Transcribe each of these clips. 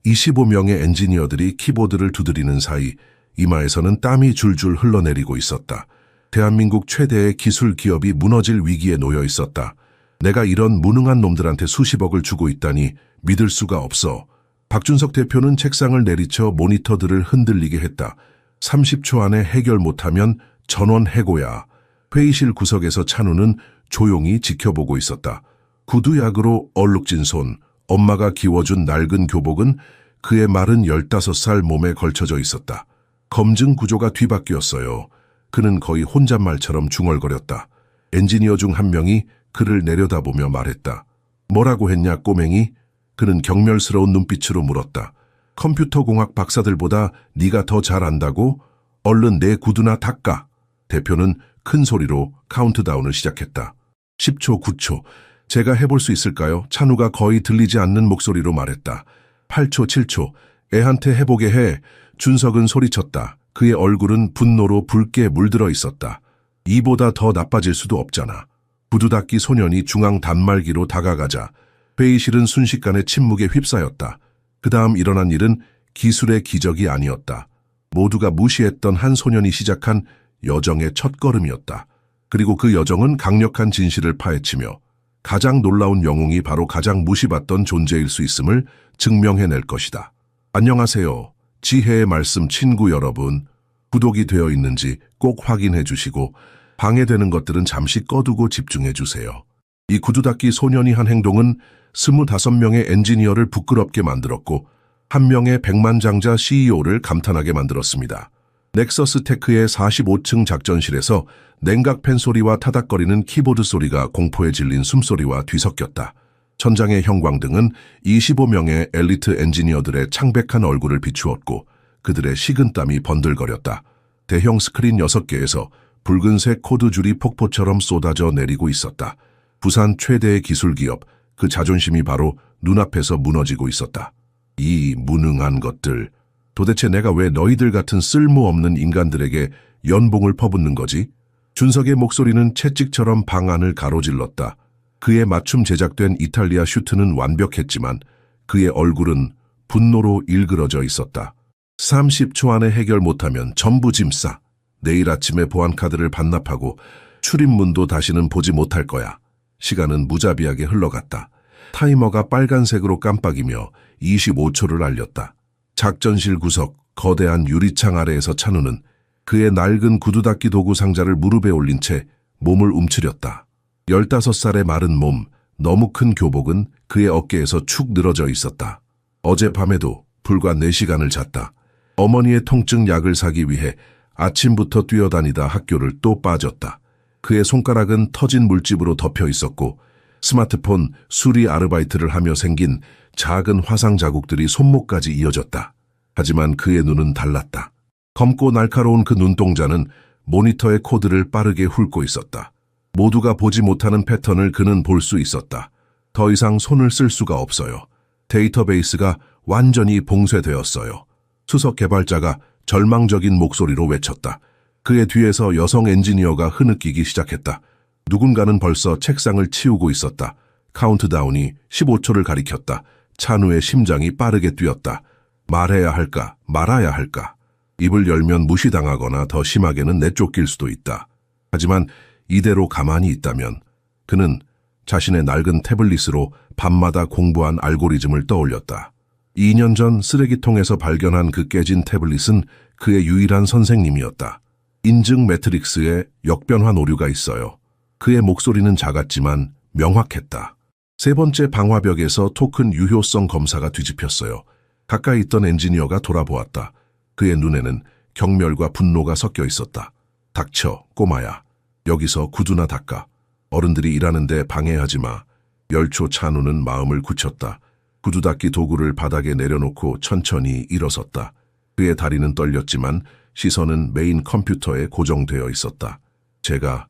25명의 엔지니어들이 키보드를 두드리는 사이 이마에서는 땀이 줄줄 흘러내리고 있었다. 대한민국 최대의 기술 기업이 무너질 위기에 놓여 있었다. 내가 이런 무능한 놈들한테 수십억을 주고 있다니 믿을 수가 없어. 박준석 대표는 책상을 내리쳐 모니터들을 흔들리게 했다. 30초 안에 해결 못하면 전원 해고야. 회의실 구석에서 찬우는 조용히 지켜보고 있었다. 구두약으로 얼룩진 손, 엄마가 기워준 낡은 교복은 그의 마른 15살 몸에 걸쳐져 있었다. 검증 구조가 뒤바뀌었어요. 그는 거의 혼잣말처럼 중얼거렸다. 엔지니어 중 한 명이 그를 내려다보며 말했다. 뭐라고 했냐 꼬맹이? 그는 경멸스러운 눈빛으로 물었다. 컴퓨터공학 박사들보다 네가 더 잘 안다고? 얼른 내 구두나 닦아. 대표는 큰 소리로 카운트다운을 시작했다. 10초, 9초. 제가 해볼 수 있을까요? 찬우가 거의 들리지 않는 목소리로 말했다. 8초, 7초. 애한테 해보게 해. 준석은 소리쳤다. 그의 얼굴은 분노로 붉게 물들어 있었다. 이보다 더 나빠질 수도 없잖아. 구두 닦기 소년이 중앙 단말기로 다가가자 회의실은 순식간에 침묵에 휩싸였다. 그 다음 일어난 일은 기술의 기적이 아니었다. 모두가 무시했던 한 소년이 시작한 여정의 첫걸음이었다. 그리고 그 여정은 강력한 진실을 파헤치며 가장 놀라운 영웅이 바로 가장 무시받던 존재일 수 있음을 증명해낼 것이다. 안녕하세요. 지혜의 말씀 친구 여러분. 구독이 되어 있는지 꼭 확인해 주시고 방해되는 것들은 잠시 꺼두고 집중해 주세요. 이 구두 닦기 소년이 한 행동은 25명의 엔지니어를 부끄럽게 만들었고 한 명의 백만장자 CEO를 감탄하게 만들었습니다. 넥서스 테크의 45층 작전실에서 냉각팬 소리와 타닥거리는 키보드 소리가 공포에 질린 숨소리와 뒤섞였다. 천장의 형광등은 25명의 엘리트 엔지니어들의 창백한 얼굴을 비추었고 그들의 식은땀이 번들거렸다. 대형 스크린 6개에서 붉은색 코드줄이 폭포처럼 쏟아져 내리고 있었다. 부산 최대의 기술기업, 그 자존심이 바로 눈앞에서 무너지고 있었다. 이 무능한 것들, 도대체 내가 왜 너희들 같은 쓸모없는 인간들에게 연봉을 퍼붓는 거지? 준석의 목소리는 채찍처럼 방 안을 가로질렀다. 그의 맞춤 제작된 이탈리아 슈트는 완벽했지만 그의 얼굴은 분노로 일그러져 있었다. 30초 안에 해결 못하면 전부 짐 싸. 내일 아침에 보안카드를 반납하고 출입문도 다시는 보지 못할 거야. 시간은 무자비하게 흘러갔다. 타이머가 빨간색으로 깜빡이며 25초를 알렸다. 작전실 구석 거대한 유리창 아래에서 찬우는 그의 낡은 구두 닦기 도구 상자를 무릎에 올린 채 몸을 움츠렸다. 15살의 마른 몸, 너무 큰 교복은 그의 어깨에서 축 늘어져 있었다. 어젯밤에도 불과 4시간을 잤다. 어머니의 통증 약을 사기 위해 아침부터 뛰어다니다 학교를 또 빠졌다. 그의 손가락은 터진 물집으로 덮여 있었고 스마트폰 수리 아르바이트를 하며 생긴 작은 화상 자국들이 손목까지 이어졌다. 하지만 그의 눈은 달랐다. 검고 날카로운 그 눈동자는 모니터의 코드를 빠르게 훑고 있었다. 모두가 보지 못하는 패턴을 그는 볼 수 있었다. 더 이상 손을 쓸 수가 없어요. 데이터베이스가 완전히 봉쇄되었어요. 수석 개발자가 절망적인 목소리로 외쳤다. 그의 뒤에서 여성 엔지니어가 흐느끼기 시작했다. 누군가는 벌써 책상을 치우고 있었다. 카운트다운이 15초를 가리켰다. 찬우의 심장이 빠르게 뛰었다. 말해야 할까, 말아야 할까. 입을 열면 무시당하거나 더 심하게는 내쫓길 수도 있다. 하지만 이대로 가만히 있다면 그는 자신의 낡은 태블릿으로 밤마다 공부한 알고리즘을 떠올렸다. 2년 전 쓰레기통에서 발견한 그 깨진 태블릿은 그의 유일한 선생님이었다. 인증 매트릭스에 역변환 오류가 있어요. 그의 목소리는 작았지만 명확했다. 세 번째 방화벽에서 토큰 유효성 검사가 뒤집혔어요. 가까이 있던 엔지니어가 돌아보았다. 그의 눈에는 경멸과 분노가 섞여 있었다. 닥쳐, 꼬마야. 여기서 구두나 닦아. 어른들이 일하는데 방해하지 마. 열초 찬우는 마음을 굳혔다. 구두 닦기 도구를 바닥에 내려놓고 천천히 일어섰다. 그의 다리는 떨렸지만 시선은 메인 컴퓨터에 고정되어 있었다. 제가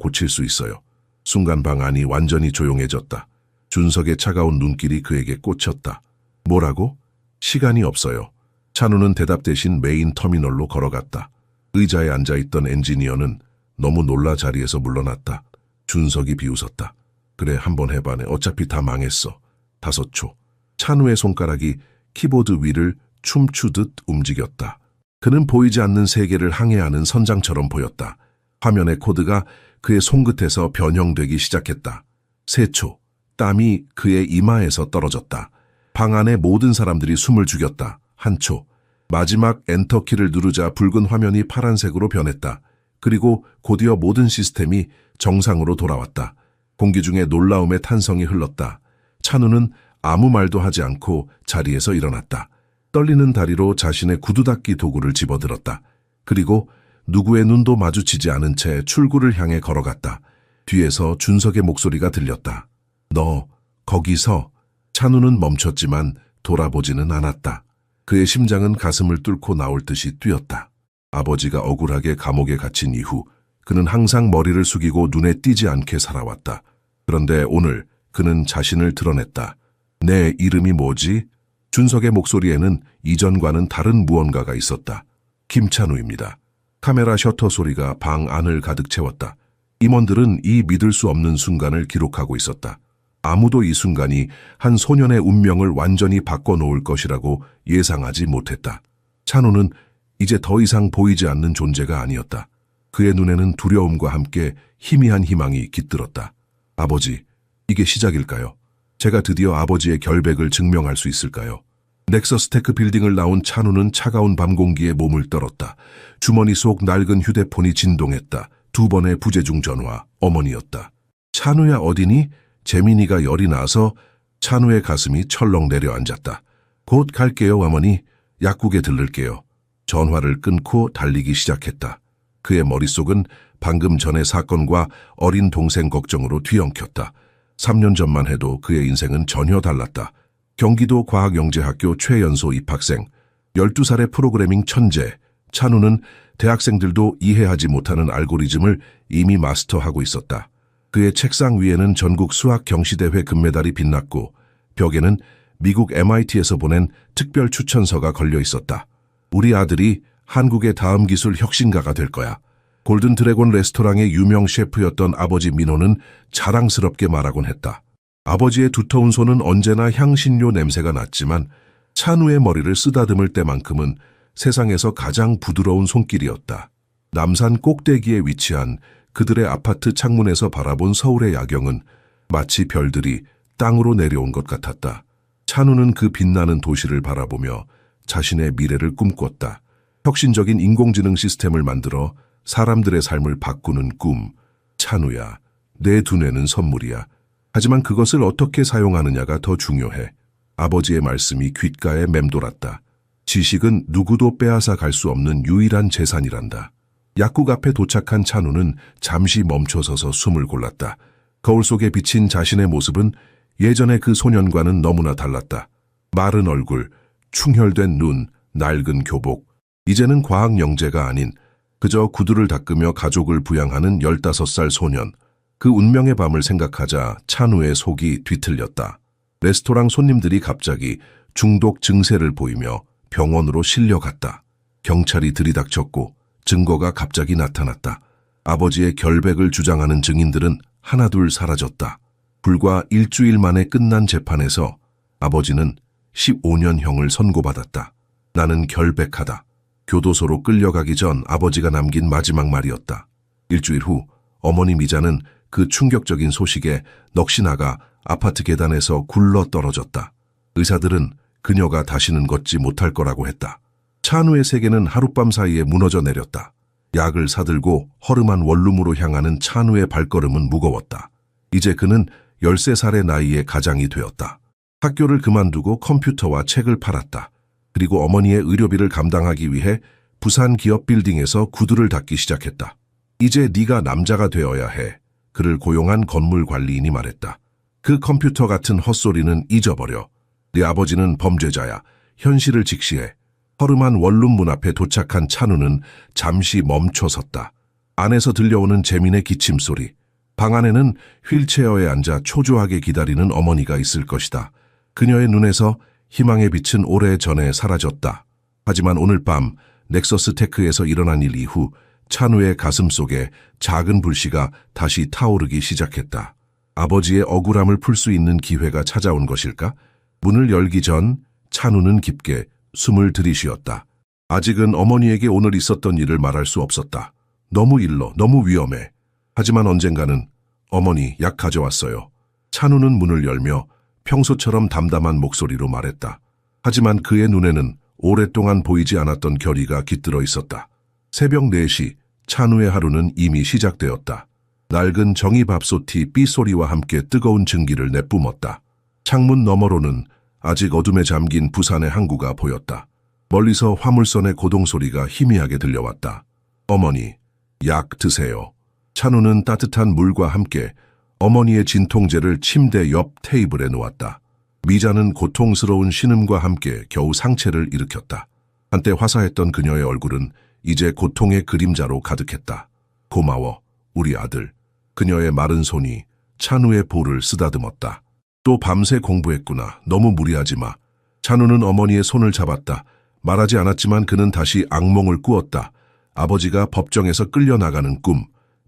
고칠 수 있어요. 순간 방 안이 완전히 조용해졌다. 준석의 차가운 눈길이 그에게 꽂혔다. 뭐라고? 시간이 없어요. 찬우는 대답 대신 메인 터미널로 걸어갔다. 의자에 앉아있던 엔지니어는 너무 놀라 자리에서 물러났다. 준석이 비웃었다. 그래, 한번 해봐네. 어차피 다 망했어. 5초. 찬우의 손가락이 키보드 위를 춤추듯 움직였다. 그는 보이지 않는 세계를 항해하는 선장처럼 보였다. 화면의 코드가 그의 손끝에서 변형되기 시작했다. 3초, 땀이 그의 이마에서 떨어졌다. 방 안의 모든 사람들이 숨을 죽였다. 1초, 마지막 엔터키를 누르자 붉은 화면이 파란색으로 변했다. 그리고 곧이어 모든 시스템이 정상으로 돌아왔다. 공기 중에 놀라움의 탄성이 흘렀다. 찬우는 아무 말도 하지 않고 자리에서 일어났다. 떨리는 다리로 자신의 구두 닦기 도구를 집어들었다. 그리고 누구의 눈도 마주치지 않은 채 출구를 향해 걸어갔다. 뒤에서 준석의 목소리가 들렸다. 너 거기서. 찬우는 멈췄지만 돌아보지는 않았다. 그의 심장은 가슴을 뚫고 나올 듯이 뛰었다. 아버지가 억울하게 감옥에 갇힌 이후 그는 항상 머리를 숙이고 눈에 띄지 않게 살아왔다. 그런데 오늘 그는 자신을 드러냈다. 내 이름이 뭐지? 준석의 목소리에는 이전과는 다른 무언가가 있었다. 김찬우입니다. 카메라 셔터 소리가 방 안을 가득 채웠다. 임원들은 이 믿을 수 없는 순간을 기록하고 있었다. 아무도 이 순간이 한 소년의 운명을 완전히 바꿔놓을 것이라고 예상하지 못했다. 찬우는 이제 더 이상 보이지 않는 존재가 아니었다. 그의 눈에는 두려움과 함께 희미한 희망이 깃들었다. 아버지, 이게 시작일까요? 제가 드디어 아버지의 결백을 증명할 수 있을까요? 넥서스 테크 빌딩을 나온 찬우는 차가운 밤 공기에 몸을 떨었다. 주머니 속 낡은 휴대폰이 진동했다. 2번의 부재중 전화, 어머니였다. 찬우야 어디니? 재민이가 열이 나서 찬우의 가슴이 철렁 내려앉았다. 곧 갈게요 어머니. 약국에 들를게요. 전화를 끊고 달리기 시작했다. 그의 머릿속은 방금 전의 사건과 어린 동생 걱정으로 뒤엉켰다. 3년 전만 해도 그의 인생은 전혀 달랐다. 경기도 과학영재학교 최연소 입학생, 12살의 프로그래밍 천재, 찬우는 대학생들도 이해하지 못하는 알고리즘을 이미 마스터하고 있었다. 그의 책상 위에는 전국 수학 경시대회 금메달이 빛났고 벽에는 미국 MIT에서 보낸 특별 추천서가 걸려 있었다. 우리 아들이 한국의 다음 기술 혁신가가 될 거야. 골든 드래곤 레스토랑의 유명 셰프였던 아버지 민호는 자랑스럽게 말하곤 했다. 아버지의 두터운 손은 언제나 향신료 냄새가 났지만 찬우의 머리를 쓰다듬을 때만큼은 세상에서 가장 부드러운 손길이었다. 남산 꼭대기에 위치한 그들의 아파트 창문에서 바라본 서울의 야경은 마치 별들이 땅으로 내려온 것 같았다. 찬우는 그 빛나는 도시를 바라보며 자신의 미래를 꿈꿨다. 혁신적인 인공지능 시스템을 만들어 사람들의 삶을 바꾸는 꿈. 찬우야, 내 두뇌는 선물이야. 하지만 그것을 어떻게 사용하느냐가 더 중요해. 아버지의 말씀이 귓가에 맴돌았다. 지식은 누구도 빼앗아 갈 수 없는 유일한 재산이란다. 약국 앞에 도착한 찬우는 잠시 멈춰서서 숨을 골랐다. 거울 속에 비친 자신의 모습은 예전의 그 소년과는 너무나 달랐다. 마른 얼굴, 충혈된 눈, 낡은 교복. 이제는 과학 영재가 아닌 그저 구두를 닦으며 가족을 부양하는 15살 소년. 그 운명의 밤을 생각하자 찬우의 속이 뒤틀렸다. 레스토랑 손님들이 갑자기 중독 증세를 보이며 병원으로 실려갔다. 경찰이 들이닥쳤고 증거가 갑자기 나타났다. 아버지의 결백을 주장하는 증인들은 하나둘 사라졌다. 불과 일주일 만에 끝난 재판에서 아버지는 15년형을 선고받았다. 나는 결백하다. 교도소로 끌려가기 전 아버지가 남긴 마지막 말이었다. 일주일 후 어머니 미자는 그 충격적인 소식에 넋이 나가 아파트 계단에서 굴러 떨어졌다. 의사들은 그녀가 다시는 걷지 못할 거라고 했다. 찬우의 세계는 하룻밤 사이에 무너져 내렸다. 약을 사들고 허름한 원룸으로 향하는 찬우의 발걸음은 무거웠다. 이제 그는 13살의 나이에 가장이 되었다. 학교를 그만두고 컴퓨터와 책을 팔았다. 그리고 어머니의 의료비를 감당하기 위해 부산 기업 빌딩에서 구두를 닦기 시작했다. 이제 네가 남자가 되어야 해. 그를 고용한 건물 관리인이 말했다. 그 컴퓨터 같은 헛소리는 잊어버려. 네 아버지는 범죄자야. 현실을 직시해. 허름한 원룸 문 앞에 도착한 찬우는 잠시 멈춰섰다. 안에서 들려오는 재민의 기침소리. 방 안에는 휠체어에 앉아 초조하게 기다리는 어머니가 있을 것이다. 그녀의 눈에서 희망의 빛은 오래전에 사라졌다. 하지만 오늘 밤 넥서스 테크에서 일어난 일 이후 찬우의 가슴 속에 작은 불씨가 다시 타오르기 시작했다. 아버지의 억울함을 풀 수 있는 기회가 찾아온 것일까? 문을 열기 전 찬우는 깊게 숨을 들이쉬었다. 아직은 어머니에게 오늘 있었던 일을 말할 수 없었다. 너무 일러, 너무 위험해. 하지만 언젠가는 어머니 약 가져왔어요. 찬우는 문을 열며 평소처럼 담담한 목소리로 말했다. 하지만 그의 눈에는 오랫동안 보이지 않았던 결의가 깃들어 있었다. 새벽 4시 찬우의 하루는 이미 시작되었다. 낡은 정이밥솥이 삐소리와 함께 뜨거운 증기를 내뿜었다. 창문 너머로는 아직 어둠에 잠긴 부산의 항구가 보였다. 멀리서 화물선의 고동소리가 희미하게 들려왔다. 어머니, 약 드세요. 찬우는 따뜻한 물과 함께 어머니의 진통제를 침대 옆 테이블에 놓았다. 미자는 고통스러운 신음과 함께 겨우 상체를 일으켰다. 한때 화사했던 그녀의 얼굴은 이제 고통의 그림자로 가득했다. 고마워, 우리 아들. 그녀의 마른 손이 찬우의 볼을 쓰다듬었다. 또 밤새 공부했구나. 너무 무리하지 마. 찬우는 어머니의 손을 잡았다. 말하지 않았지만 그는 다시 악몽을 꾸었다. 아버지가 법정에서 끌려나가는 꿈.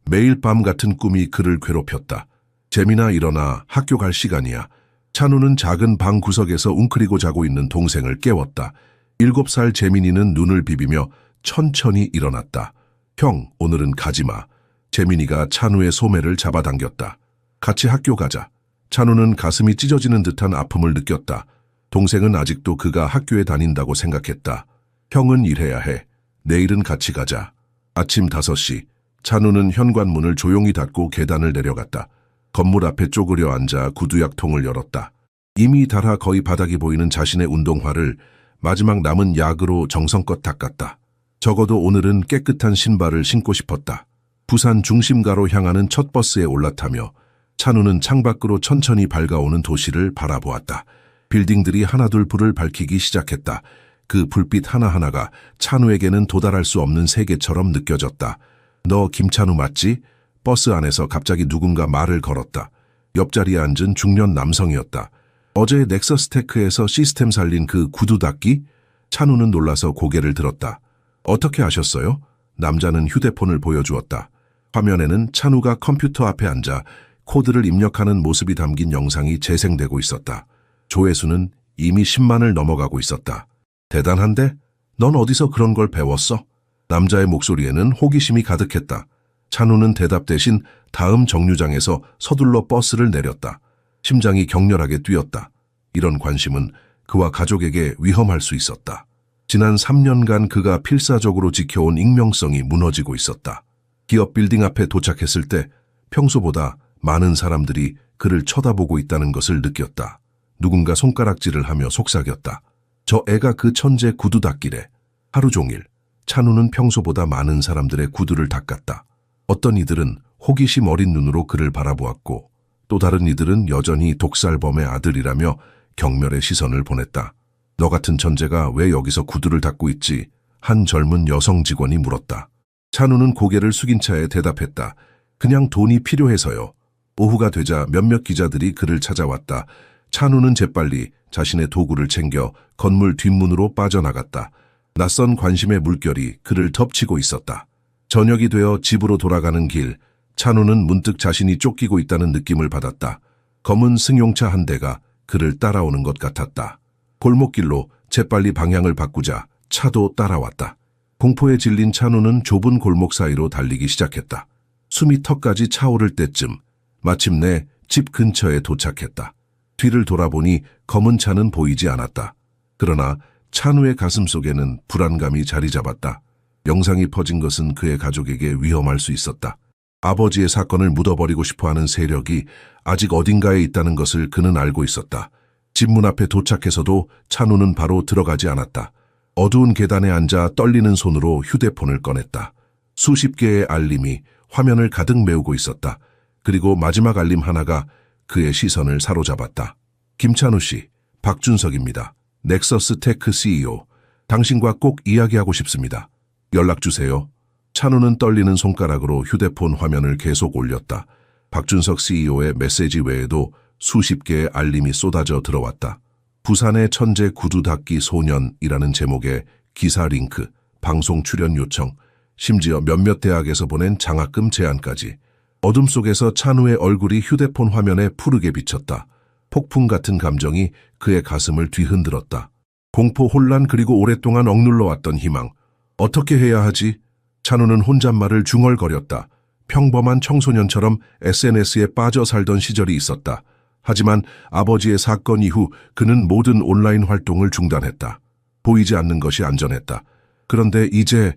매일 밤 같은 꿈이 그를 괴롭혔다. 재민아 일어나, 학교 갈 시간이야. 찬우는 작은 방 구석에서 웅크리고 자고 있는 동생을 깨웠다. 7살 재민이는 눈을 비비며 천천히 일어났다. 형, 오늘은 가지마. 재민이가 찬우의 소매를 잡아당겼다. 같이 학교 가자. 찬우는 가슴이 찢어지는 듯한 아픔을 느꼈다. 동생은 아직도 그가 학교에 다닌다고 생각했다. 형은 일해야 해. 내일은 같이 가자. 아침 5시, 찬우는 현관문을 조용히 닫고 계단을 내려갔다. 건물 앞에 쪼그려 앉아 구두약통을 열었다. 이미 닳아 거의 바닥이 보이는 자신의 운동화를 마지막 남은 약으로 정성껏 닦았다. 적어도 오늘은 깨끗한 신발을 신고 싶었다. 부산 중심가로 향하는 첫 버스에 올라타며 찬우는 창밖으로 천천히 밝아오는 도시를 바라보았다. 빌딩들이 하나둘 불을 밝히기 시작했다. 그 불빛 하나하나가 찬우에게는 도달할 수 없는 세계처럼 느껴졌다. 너 김찬우 맞지? 버스 안에서 갑자기 누군가 말을 걸었다. 옆자리에 앉은 중년 남성이었다. 어제 넥서스테크에서 시스템 살린 그 구두 닦기? 찬우는 놀라서 고개를 들었다. 어떻게 아셨어요? 남자는 휴대폰을 보여주었다. 화면에는 찬우가 컴퓨터 앞에 앉아 코드를 입력하는 모습이 담긴 영상이 재생되고 있었다. 조회수는 이미 10만을 넘어가고 있었다. 대단한데? 넌 어디서 그런 걸 배웠어? 남자의 목소리에는 호기심이 가득했다. 찬우는 대답 대신 다음 정류장에서 서둘러 버스를 내렸다. 심장이 격렬하게 뛰었다. 이런 관심은 그와 가족에게 위험할 수 있었다. 지난 3년간 그가 필사적으로 지켜온 익명성이 무너지고 있었다. 기업 빌딩 앞에 도착했을 때 평소보다 많은 사람들이 그를 쳐다보고 있다는 것을 느꼈다. 누군가 손가락질을 하며 속삭였다. 저 애가 그 천재 구두 닦기래. 하루 종일 찬우는 평소보다 많은 사람들의 구두를 닦았다. 어떤 이들은 호기심 어린 눈으로 그를 바라보았고 또 다른 이들은 여전히 독살범의 아들이라며 경멸의 시선을 보냈다. 너 같은 천재가 왜 여기서 구두를 닦고 있지? 한 젊은 여성 직원이 물었다. 찬우는 고개를 숙인 차에 대답했다. 그냥 돈이 필요해서요. 오후가 되자 몇몇 기자들이 그를 찾아왔다. 찬우는 재빨리 자신의 도구를 챙겨 건물 뒷문으로 빠져나갔다. 낯선 관심의 물결이 그를 덮치고 있었다. 저녁이 되어 집으로 돌아가는 길, 찬우는 문득 자신이 쫓기고 있다는 느낌을 받았다. 검은 승용차 한 대가 그를 따라오는 것 같았다. 골목길로 재빨리 방향을 바꾸자 차도 따라왔다. 공포에 질린 찬우는 좁은 골목 사이로 달리기 시작했다. 숨이 턱까지 차오를 때쯤 마침내 집 근처에 도착했다. 뒤를 돌아보니 검은 차는 보이지 않았다. 그러나 찬우의 가슴 속에는 불안감이 자리 잡았다. 영상이 퍼진 것은 그의 가족에게 위험할 수 있었다. 아버지의 사건을 묻어버리고 싶어하는 세력이 아직 어딘가에 있다는 것을 그는 알고 있었다. 집 문 앞에 도착해서도 찬우는 바로 들어가지 않았다. 어두운 계단에 앉아 떨리는 손으로 휴대폰을 꺼냈다. 수십 개의 알림이 화면을 가득 메우고 있었다. 그리고 마지막 알림 하나가 그의 시선을 사로잡았다. 김찬우 씨, 박준석입니다. 넥서스 테크 CEO. 당신과 꼭 이야기하고 싶습니다. 연락 주세요. 찬우는 떨리는 손가락으로 휴대폰 화면을 계속 올렸다. 박준석 CEO의 메시지 외에도 수십 개의 알림이 쏟아져 들어왔다. 부산의 천재 구두 닦기 소년이라는 제목의 기사 링크, 방송 출연 요청, 심지어 몇몇 대학에서 보낸 장학금 제안까지. 어둠 속에서 찬우의 얼굴이 휴대폰 화면에 푸르게 비쳤다. 폭풍 같은 감정이 그의 가슴을 뒤흔들었다. 공포, 혼란, 그리고 오랫동안 억눌러왔던 희망. 어떻게 해야 하지? 찬우는 혼잣말을 중얼거렸다. 평범한 청소년처럼 SNS에 빠져 살던 시절이 있었다. 하지만 아버지의 사건 이후 그는 모든 온라인 활동을 중단했다. 보이지 않는 것이 안전했다. 그런데 이제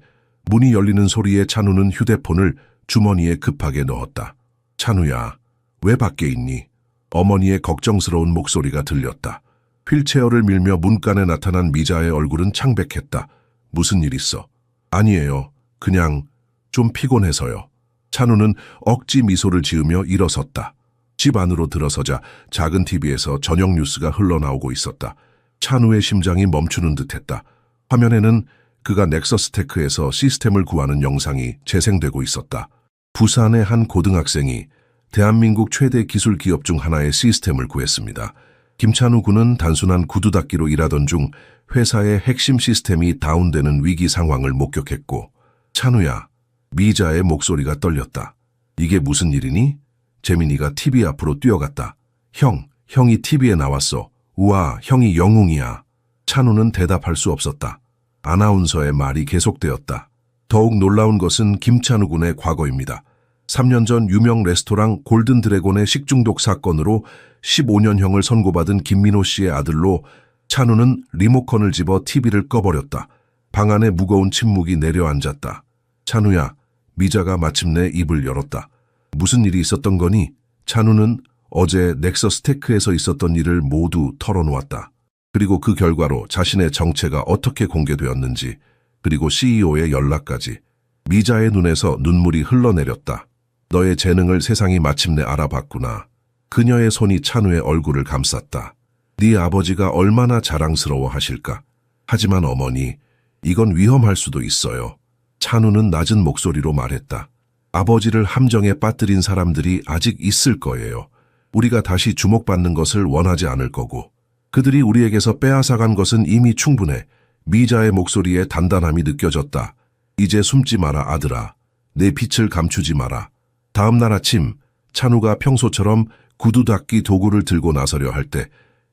문이 열리는 소리에 찬우는 휴대폰을 주머니에 급하게 넣었다. 찬우야, 왜 밖에 있니? 어머니의 걱정스러운 목소리가 들렸다. 휠체어를 밀며 문간에 나타난 미자의 얼굴은 창백했다. 무슨 일 있어? 아니에요. 그냥 좀 피곤해서요. 찬우는 억지 미소를 지으며 일어섰다. 집 안으로 들어서자 작은 TV에서 저녁 뉴스가 흘러나오고 있었다. 찬우의 심장이 멈추는 듯했다. 화면에는 그가 넥서스테크에서 시스템을 구하는 영상이 재생되고 있었다. 부산의 한 고등학생이 대한민국 최대 기술 기업 중 하나의 시스템을 구했습니다. 김찬우 군은 단순한 구두 닦기로 일하던 중 회사의 핵심 시스템이 다운되는 위기 상황을 목격했고, 찬우야, 미자의 목소리가 떨렸다. 이게 무슨 일이니? 재민이가 TV 앞으로 뛰어갔다. 형이 TV에 나왔어. 우와, 형이 영웅이야. 찬우는 대답할 수 없었다. 아나운서의 말이 계속되었다. 더욱 놀라운 것은 김찬우 군의 과거입니다. 3년 전 유명 레스토랑 골든 드래곤의 식중독 사건으로 15년형을 선고받은 김민호 씨의 아들로 찬우는 리모컨을 집어 TV를 꺼버렸다. 방 안에 무거운 침묵이 내려앉았다. 찬우야, 미자가 마침내 입을 열었다. 무슨 일이 있었던 거니? 찬우는 어제 넥서스테크에서 있었던 일을 모두 털어놓았다. 그리고 그 결과로 자신의 정체가 어떻게 공개되었는지, 그리고 CEO의 연락까지. 미자의 눈에서 눈물이 흘러내렸다. 너의 재능을 세상이 마침내 알아봤구나. 그녀의 손이 찬우의 얼굴을 감쌌다. 네 아버지가 얼마나 자랑스러워 하실까. 하지만 어머니, 이건 위험할 수도 있어요. 찬우는 낮은 목소리로 말했다. 아버지를 함정에 빠뜨린 사람들이 아직 있을 거예요. 우리가 다시 주목받는 것을 원하지 않을 거고. 그들이 우리에게서 빼앗아간 것은 이미 충분해. 미자의 목소리에 단단함이 느껴졌다. 이제 숨지 마라, 아들아. 내 빛을 감추지 마라. 다음 날 아침, 찬우가 평소처럼 구두 닦기 도구를 들고 나서려 할 때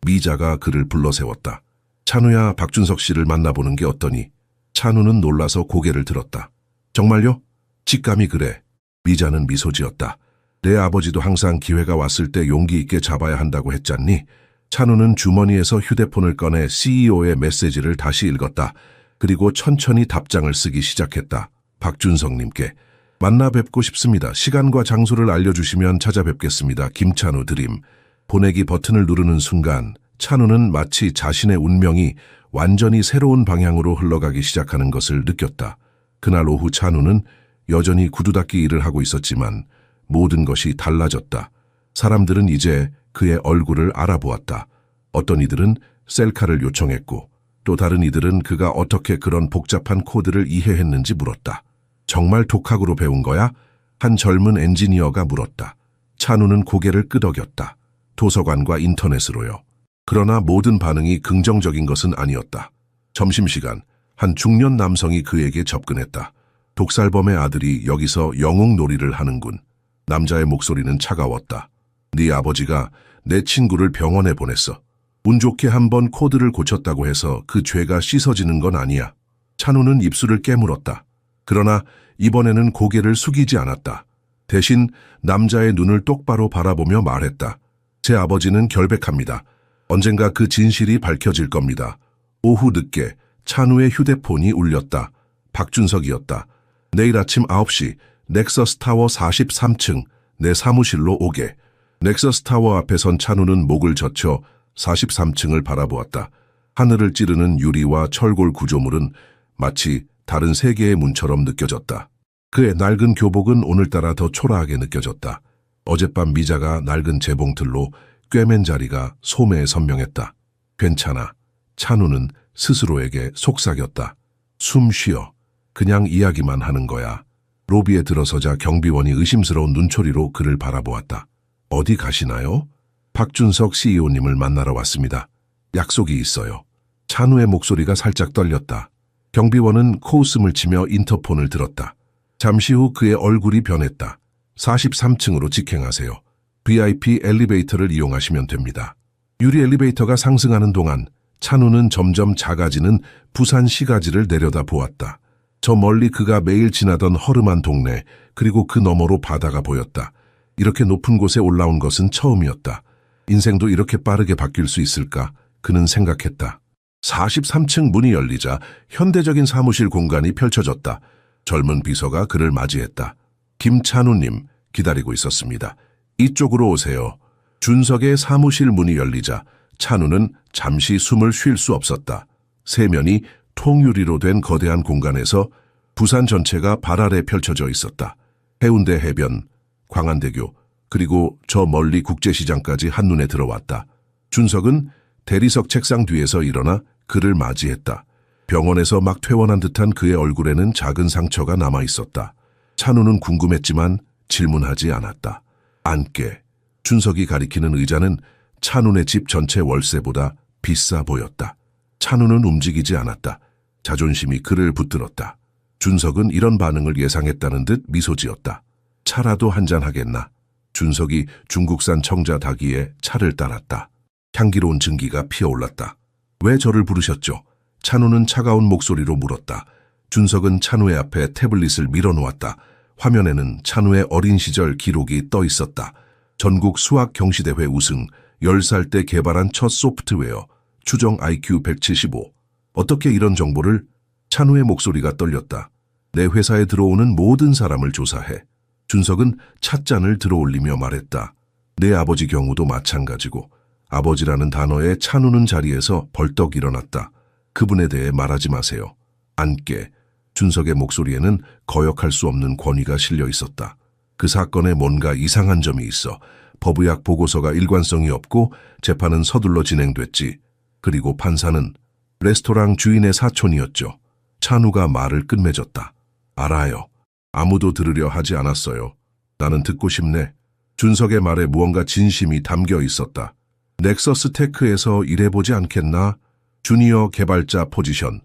미자가 그를 불러 세웠다. 찬우야, 박준석 씨를 만나보는 게 어떠니? 찬우는 놀라서 고개를 들었다. 정말요? 직감이 그래. 미자는 미소 지었다. 내 아버지도 항상 기회가 왔을 때 용기 있게 잡아야 한다고 했잖니? 찬우는 주머니에서 휴대폰을 꺼내 CEO의 메시지를 다시 읽었다. 그리고 천천히 답장을 쓰기 시작했다. 박준석님께 만나 뵙고 싶습니다. 시간과 장소를 알려주시면 찾아뵙겠습니다. 김찬우 드림. 보내기 버튼을 누르는 순간 찬우는 마치 자신의 운명이 완전히 새로운 방향으로 흘러가기 시작하는 것을 느꼈다. 그날 오후 찬우는 여전히 구두 닦기 일을 하고 있었지만 모든 것이 달라졌다. 사람들은 이제 그의 얼굴을 알아보았다. 어떤 이들은 셀카를 요청했고 또 다른 이들은 그가 어떻게 그런 복잡한 코드를 이해했는지 물었다. 정말 독학으로 배운 거야? 한 젊은 엔지니어가 물었다. 찬우는 고개를 끄덕였다. 도서관과 인터넷으로요. 그러나 모든 반응이 긍정적인 것은 아니었다. 점심시간, 한 중년 남성이 그에게 접근했다. 독살범의 아들이 여기서 영웅놀이를 하는군. 남자의 목소리는 차가웠다. 네 아버지가 내 친구를 병원에 보냈어. 운 좋게 한번 코드를 고쳤다고 해서 그 죄가 씻어지는 건 아니야. 찬우는 입술을 깨물었다. 그러나 이번에는 고개를 숙이지 않았다. 대신 남자의 눈을 똑바로 바라보며 말했다. 제 아버지는 결백합니다. 언젠가 그 진실이 밝혀질 겁니다. 오후 늦게 찬우의 휴대폰이 울렸다. 박준석이었다. 내일 아침 9시 넥서스 타워 43층 내 사무실로 오게. 넥서스 타워 앞에 선 찬우는 목을 젖혀 43층을 바라보았다. 하늘을 찌르는 유리와 철골 구조물은 마치 다른 세계의 문처럼 느껴졌다. 그의 낡은 교복은 오늘따라 더 초라하게 느껴졌다. 어젯밤 미자가 낡은 재봉틀로 꿰맨 자리가 소매에 선명했다. 괜찮아. 찬우는 스스로에게 속삭였다. 숨 쉬어. 그냥 이야기만 하는 거야. 로비에 들어서자 경비원이 의심스러운 눈초리로 그를 바라보았다. 어디 가시나요? 박준석 CEO님을 만나러 왔습니다. 약속이 있어요. 찬우의 목소리가 살짝 떨렸다. 경비원은 코웃음을 치며 인터폰을 들었다. 잠시 후 그의 얼굴이 변했다. 43층으로 직행하세요. VIP 엘리베이터를 이용하시면 됩니다. 유리 엘리베이터가 상승하는 동안 찬우는 점점 작아지는 부산 시가지를 내려다 보았다. 저 멀리 그가 매일 지나던 허름한 동네, 그리고 그 너머로 바다가 보였다. 이렇게 높은 곳에 올라온 것은 처음이었다. 인생도 이렇게 빠르게 바뀔 수 있을까? 그는 생각했다. 43층 문이 열리자 현대적인 사무실 공간이 펼쳐졌다. 젊은 비서가 그를 맞이했다. 김찬우님, 기다리고 있었습니다. 이쪽으로 오세요. 준석의 사무실 문이 열리자 찬우는 잠시 숨을 쉴 수 없었다. 세면이 통유리로 된 거대한 공간에서 부산 전체가 발 아래 펼쳐져 있었다. 해운대 해변, 광안대교, 그리고 저 멀리 국제시장까지 한눈에 들어왔다. 준석은 대리석 책상 뒤에서 일어나 그를 맞이했다. 병원에서 막 퇴원한 듯한 그의 얼굴에는 작은 상처가 남아 있었다. 찬우는 궁금했지만 질문하지 않았다. 앉게. 준석이 가리키는 의자는 찬우네 집 전체 월세보다 비싸 보였다. 찬우는 움직이지 않았다. 자존심이 그를 붙들었다. 준석은 이런 반응을 예상했다는 듯 미소 지었다. 차라도 한잔 하겠나? 준석이 중국산 청자 닭이에 차를 따랐다. 향기로운 증기가 피어올랐다. 왜 저를 부르셨죠? 찬우는 차가운 목소리로 물었다. 준석은 찬우의 앞에 태블릿을 밀어놓았다. 화면에는 찬우의 어린 시절 기록이 떠 있었다. 전국 수학 경시대회 우승, 10살 때 개발한 첫 소프트웨어, 추정 IQ 175. 어떻게 이런 정보를? 찬우의 목소리가 떨렸다. 내 회사에 들어오는 모든 사람을 조사해. 준석은 찻잔을 들어올리며 말했다. 내 아버지 경우도 마찬가지고. 아버지라는 단어에 찬우는 자리에서 벌떡 일어났다. 그분에 대해 말하지 마세요. 앉게. 준석의 목소리에는 거역할 수 없는 권위가 실려 있었다. 그 사건에 뭔가 이상한 점이 있어. 법의학 보고서가 일관성이 없고 재판은 서둘러 진행됐지. 그리고 판사는 레스토랑 주인의 사촌이었죠. 찬우가 말을 끝맺었다. 알아요. 아무도 들으려 하지 않았어요. 나는 듣고 싶네. 준석의 말에 무언가 진심이 담겨 있었다. 넥서스 테크에서 일해보지 않겠나? 주니어 개발자 포지션.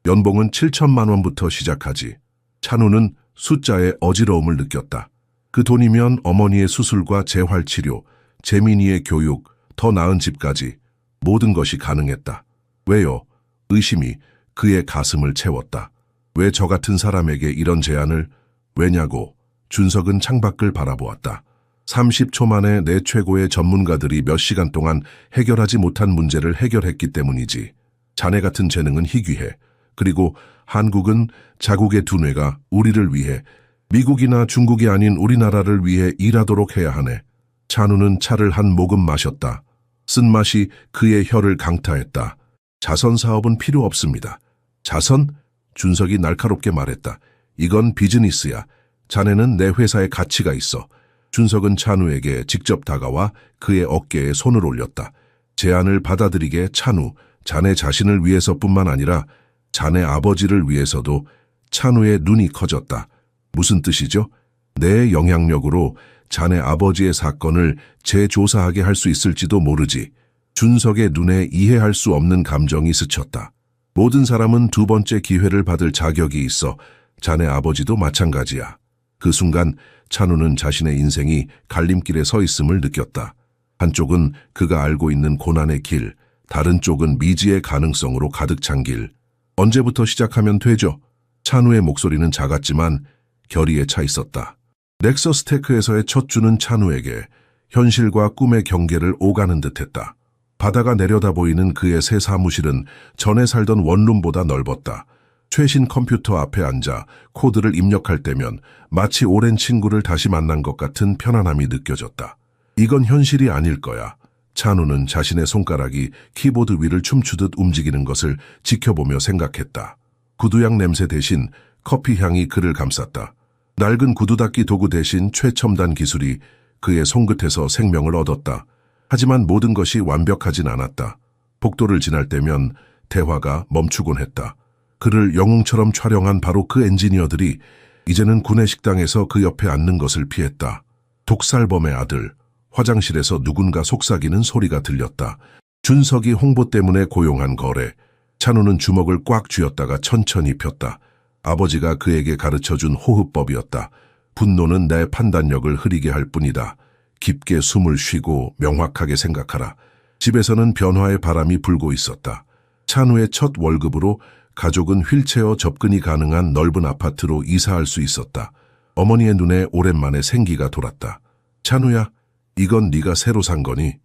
연봉은 7천만 원부터 시작하지. 찬우는 숫자에 어지러움을 느꼈다. 그 돈이면 어머니의 수술과 재활치료, 재민이의 교육, 더 나은 집까지 모든 것이 가능했다. 왜요? 의심이 그의 가슴을 채웠다. 왜 저 같은 사람에게 이런 제안을? 왜냐고? 준석은 창밖을 바라보았다. 30초 만에 내 최고의 전문가들이 몇 시간 동안 해결하지 못한 문제를 해결했기 때문이지. 자네 같은 재능은 희귀해. 그리고 한국은 자국의 두뇌가 우리를 위해, 미국이나 중국이 아닌 우리나라를 위해 일하도록 해야 하네. 찬우는 차를 한 모금 마셨다. 쓴맛이 그의 혀를 강타했다. 자선 사업은 필요 없습니다. 자선? 준석이 날카롭게 말했다. 이건 비즈니스야. 자네는 내 회사에 가치가 있어. 준석은 찬우에게 직접 다가와 그의 어깨에 손을 올렸다. 제안을 받아들이게. 찬우, 자네 자신을 위해서뿐만 아니라 자네 아버지를 위해서도. 찬우의 눈이 커졌다. 무슨 뜻이죠? 내 영향력으로 자네 아버지의 사건을 재조사하게 할 수 있을지도 모르지. 준석의 눈에 이해할 수 없는 감정이 스쳤다. 모든 사람은 두 번째 기회를 받을 자격이 있어. 자네 아버지도 마찬가지야. 그 순간 찬우는 자신의 인생이 갈림길에 서 있음을 느꼈다. 한쪽은 그가 알고 있는 고난의 길, 다른 쪽은 미지의 가능성으로 가득 찬 길. 언제부터 시작하면 되죠? 찬우의 목소리는 작았지만 결의에 차 있었다. 넥서스 테크에서의 첫 주는 찬우에게 현실과 꿈의 경계를 오가는 듯했다. 바다가 내려다 보이는 그의 새 사무실은 전에 살던 원룸보다 넓었다. 최신 컴퓨터 앞에 앉아 코드를 입력할 때면 마치 오랜 친구를 다시 만난 것 같은 편안함이 느껴졌다. 이건 현실이 아닐 거야. 찬우는 자신의 손가락이 키보드 위를 춤추듯 움직이는 것을 지켜보며 생각했다. 구두향 냄새 대신 커피 향이 그를 감쌌다. 낡은 구두 닦기 도구 대신 최첨단 기술이 그의 손끝에서 생명을 얻었다. 하지만 모든 것이 완벽하진 않았다. 복도를 지날 때면 대화가 멈추곤 했다. 그를 영웅처럼 촬영한 바로 그 엔지니어들이 이제는 구내식당에서 그 옆에 앉는 것을 피했다. 독살범의 아들, 화장실에서 누군가 속삭이는 소리가 들렸다. 준석이 홍보 때문에 고용한 거래. 찬우는 주먹을 꽉 쥐었다가 천천히 폈다. 아버지가 그에게 가르쳐준 호흡법이었다. 분노는 내 판단력을 흐리게 할 뿐이다. 깊게 숨을 쉬고 명확하게 생각하라. 집에서는 변화의 바람이 불고 있었다. 찬우의 첫 월급으로 가족은 휠체어 접근이 가능한 넓은 아파트로 이사할 수 있었다. 어머니의 눈에 오랜만에 생기가 돌았다. 찬우야, 이건 네가 새로 산 거니?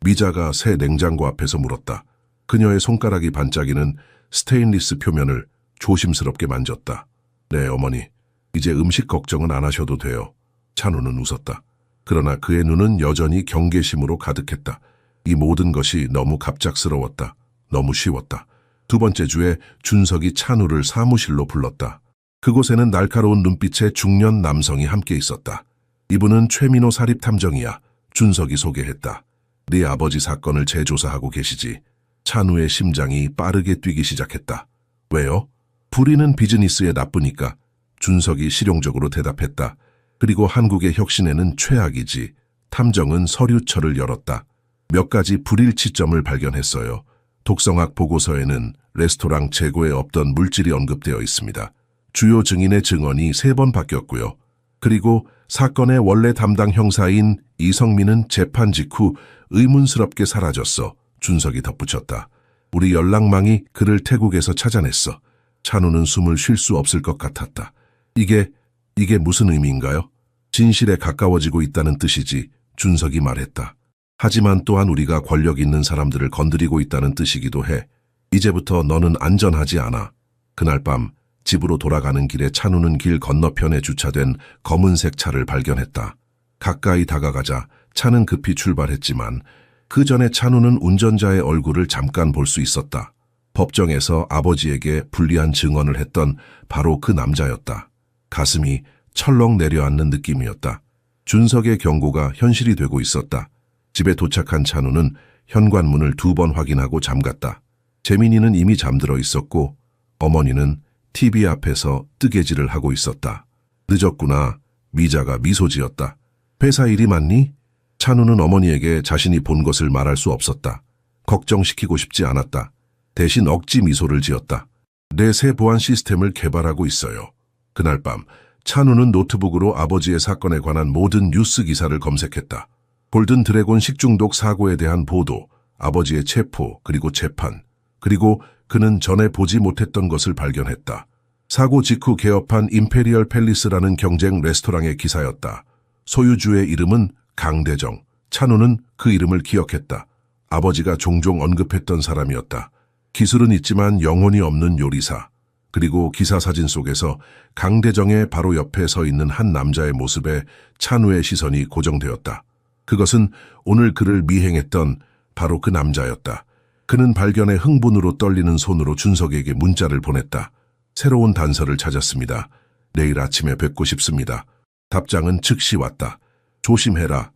미자가 새 냉장고 앞에서 물었다. 그녀의 손가락이 반짝이는 스테인리스 표면을 조심스럽게 만졌다. 네, 어머니. 이제 음식 걱정은 안 하셔도 돼요. 찬우는 웃었다. 그러나 그의 눈은 여전히 경계심으로 가득했다. 이 모든 것이 너무 갑작스러웠다. 너무 쉬웠다. 두 번째 주에 준석이 찬우를 사무실로 불렀다. 그곳에는 날카로운 눈빛의 중년 남성이 함께 있었다. 이분은 최민호 사립탐정이야. 준석이 소개했다. 네 아버지 사건을 재조사하고 계시지. 찬우의 심장이 빠르게 뛰기 시작했다. 왜요? 불의는 비즈니스에 나쁘니까. 준석이 실용적으로 대답했다. 그리고 한국의 혁신에는 최악이지. 탐정은 서류처를 열었다. 몇 가지 불일치점을 발견했어요. 독성학 보고서에는 레스토랑 재고에 없던 물질이 언급되어 있습니다. 주요 증인의 증언이 3번 바뀌었고요. 그리고 사건의 원래 담당 형사인 이성민은 재판 직후 의문스럽게 사라졌어. 준석이 덧붙였다. 우리 연락망이 그를 태국에서 찾아냈어. 찬우는 숨을 쉴 수 없을 것 같았다. 이게 무슨 의미인가요? 진실에 가까워지고 있다는 뜻이지. 준석이 말했다. 하지만 또한 우리가 권력 있는 사람들을 건드리고 있다는 뜻이기도 해. 이제부터 너는 안전하지 않아. 그날 밤 집으로 돌아가는 길에 찬우는 길 건너편에 주차된 검은색 차를 발견했다. 가까이 다가가자 차는 급히 출발했지만 그 전에 찬우는 운전자의 얼굴을 잠깐 볼 수 있었다. 법정에서 아버지에게 불리한 증언을 했던 바로 그 남자였다. 가슴이 철렁 내려앉는 느낌이었다. 준석의 경고가 현실이 되고 있었다. 집에 도착한 찬우는 현관문을 2번 확인하고 잠갔다. 재민이는 이미 잠들어 있었고 어머니는 TV 앞에서 뜨개질을 하고 있었다. 늦었구나. 미자가 미소 지었다. 회사 일이 많니? 찬우는 어머니에게 자신이 본 것을 말할 수 없었다. 걱정시키고 싶지 않았다. 대신 억지 미소를 지었다. 내 새 보안 시스템을 개발하고 있어요. 그날 밤 찬우는 노트북으로 아버지의 사건에 관한 모든 뉴스 기사를 검색했다. 골든 드래곤 식중독 사고에 대한 보도, 아버지의 체포, 그리고 재판, 그리고 그는 전에 보지 못했던 것을 발견했다. 사고 직후 개업한 임페리얼 팰리스라는 경쟁 레스토랑의 기사였다. 소유주의 이름은 강대정. 찬우는 그 이름을 기억했다. 아버지가 종종 언급했던 사람이었다. 기술은 있지만 영혼이 없는 요리사. 그리고 기사 사진 속에서 강대정의 바로 옆에 서 있는 한 남자의 모습에 찬우의 시선이 고정되었다. 그것은 오늘 그를 미행했던 바로 그 남자였다. 그는 발견에 흥분으로 떨리는 손으로 준석에게 문자를 보냈다. 새로운 단서를 찾았습니다. 내일 아침에 뵙고 싶습니다. 답장은 즉시 왔다. 조심해라.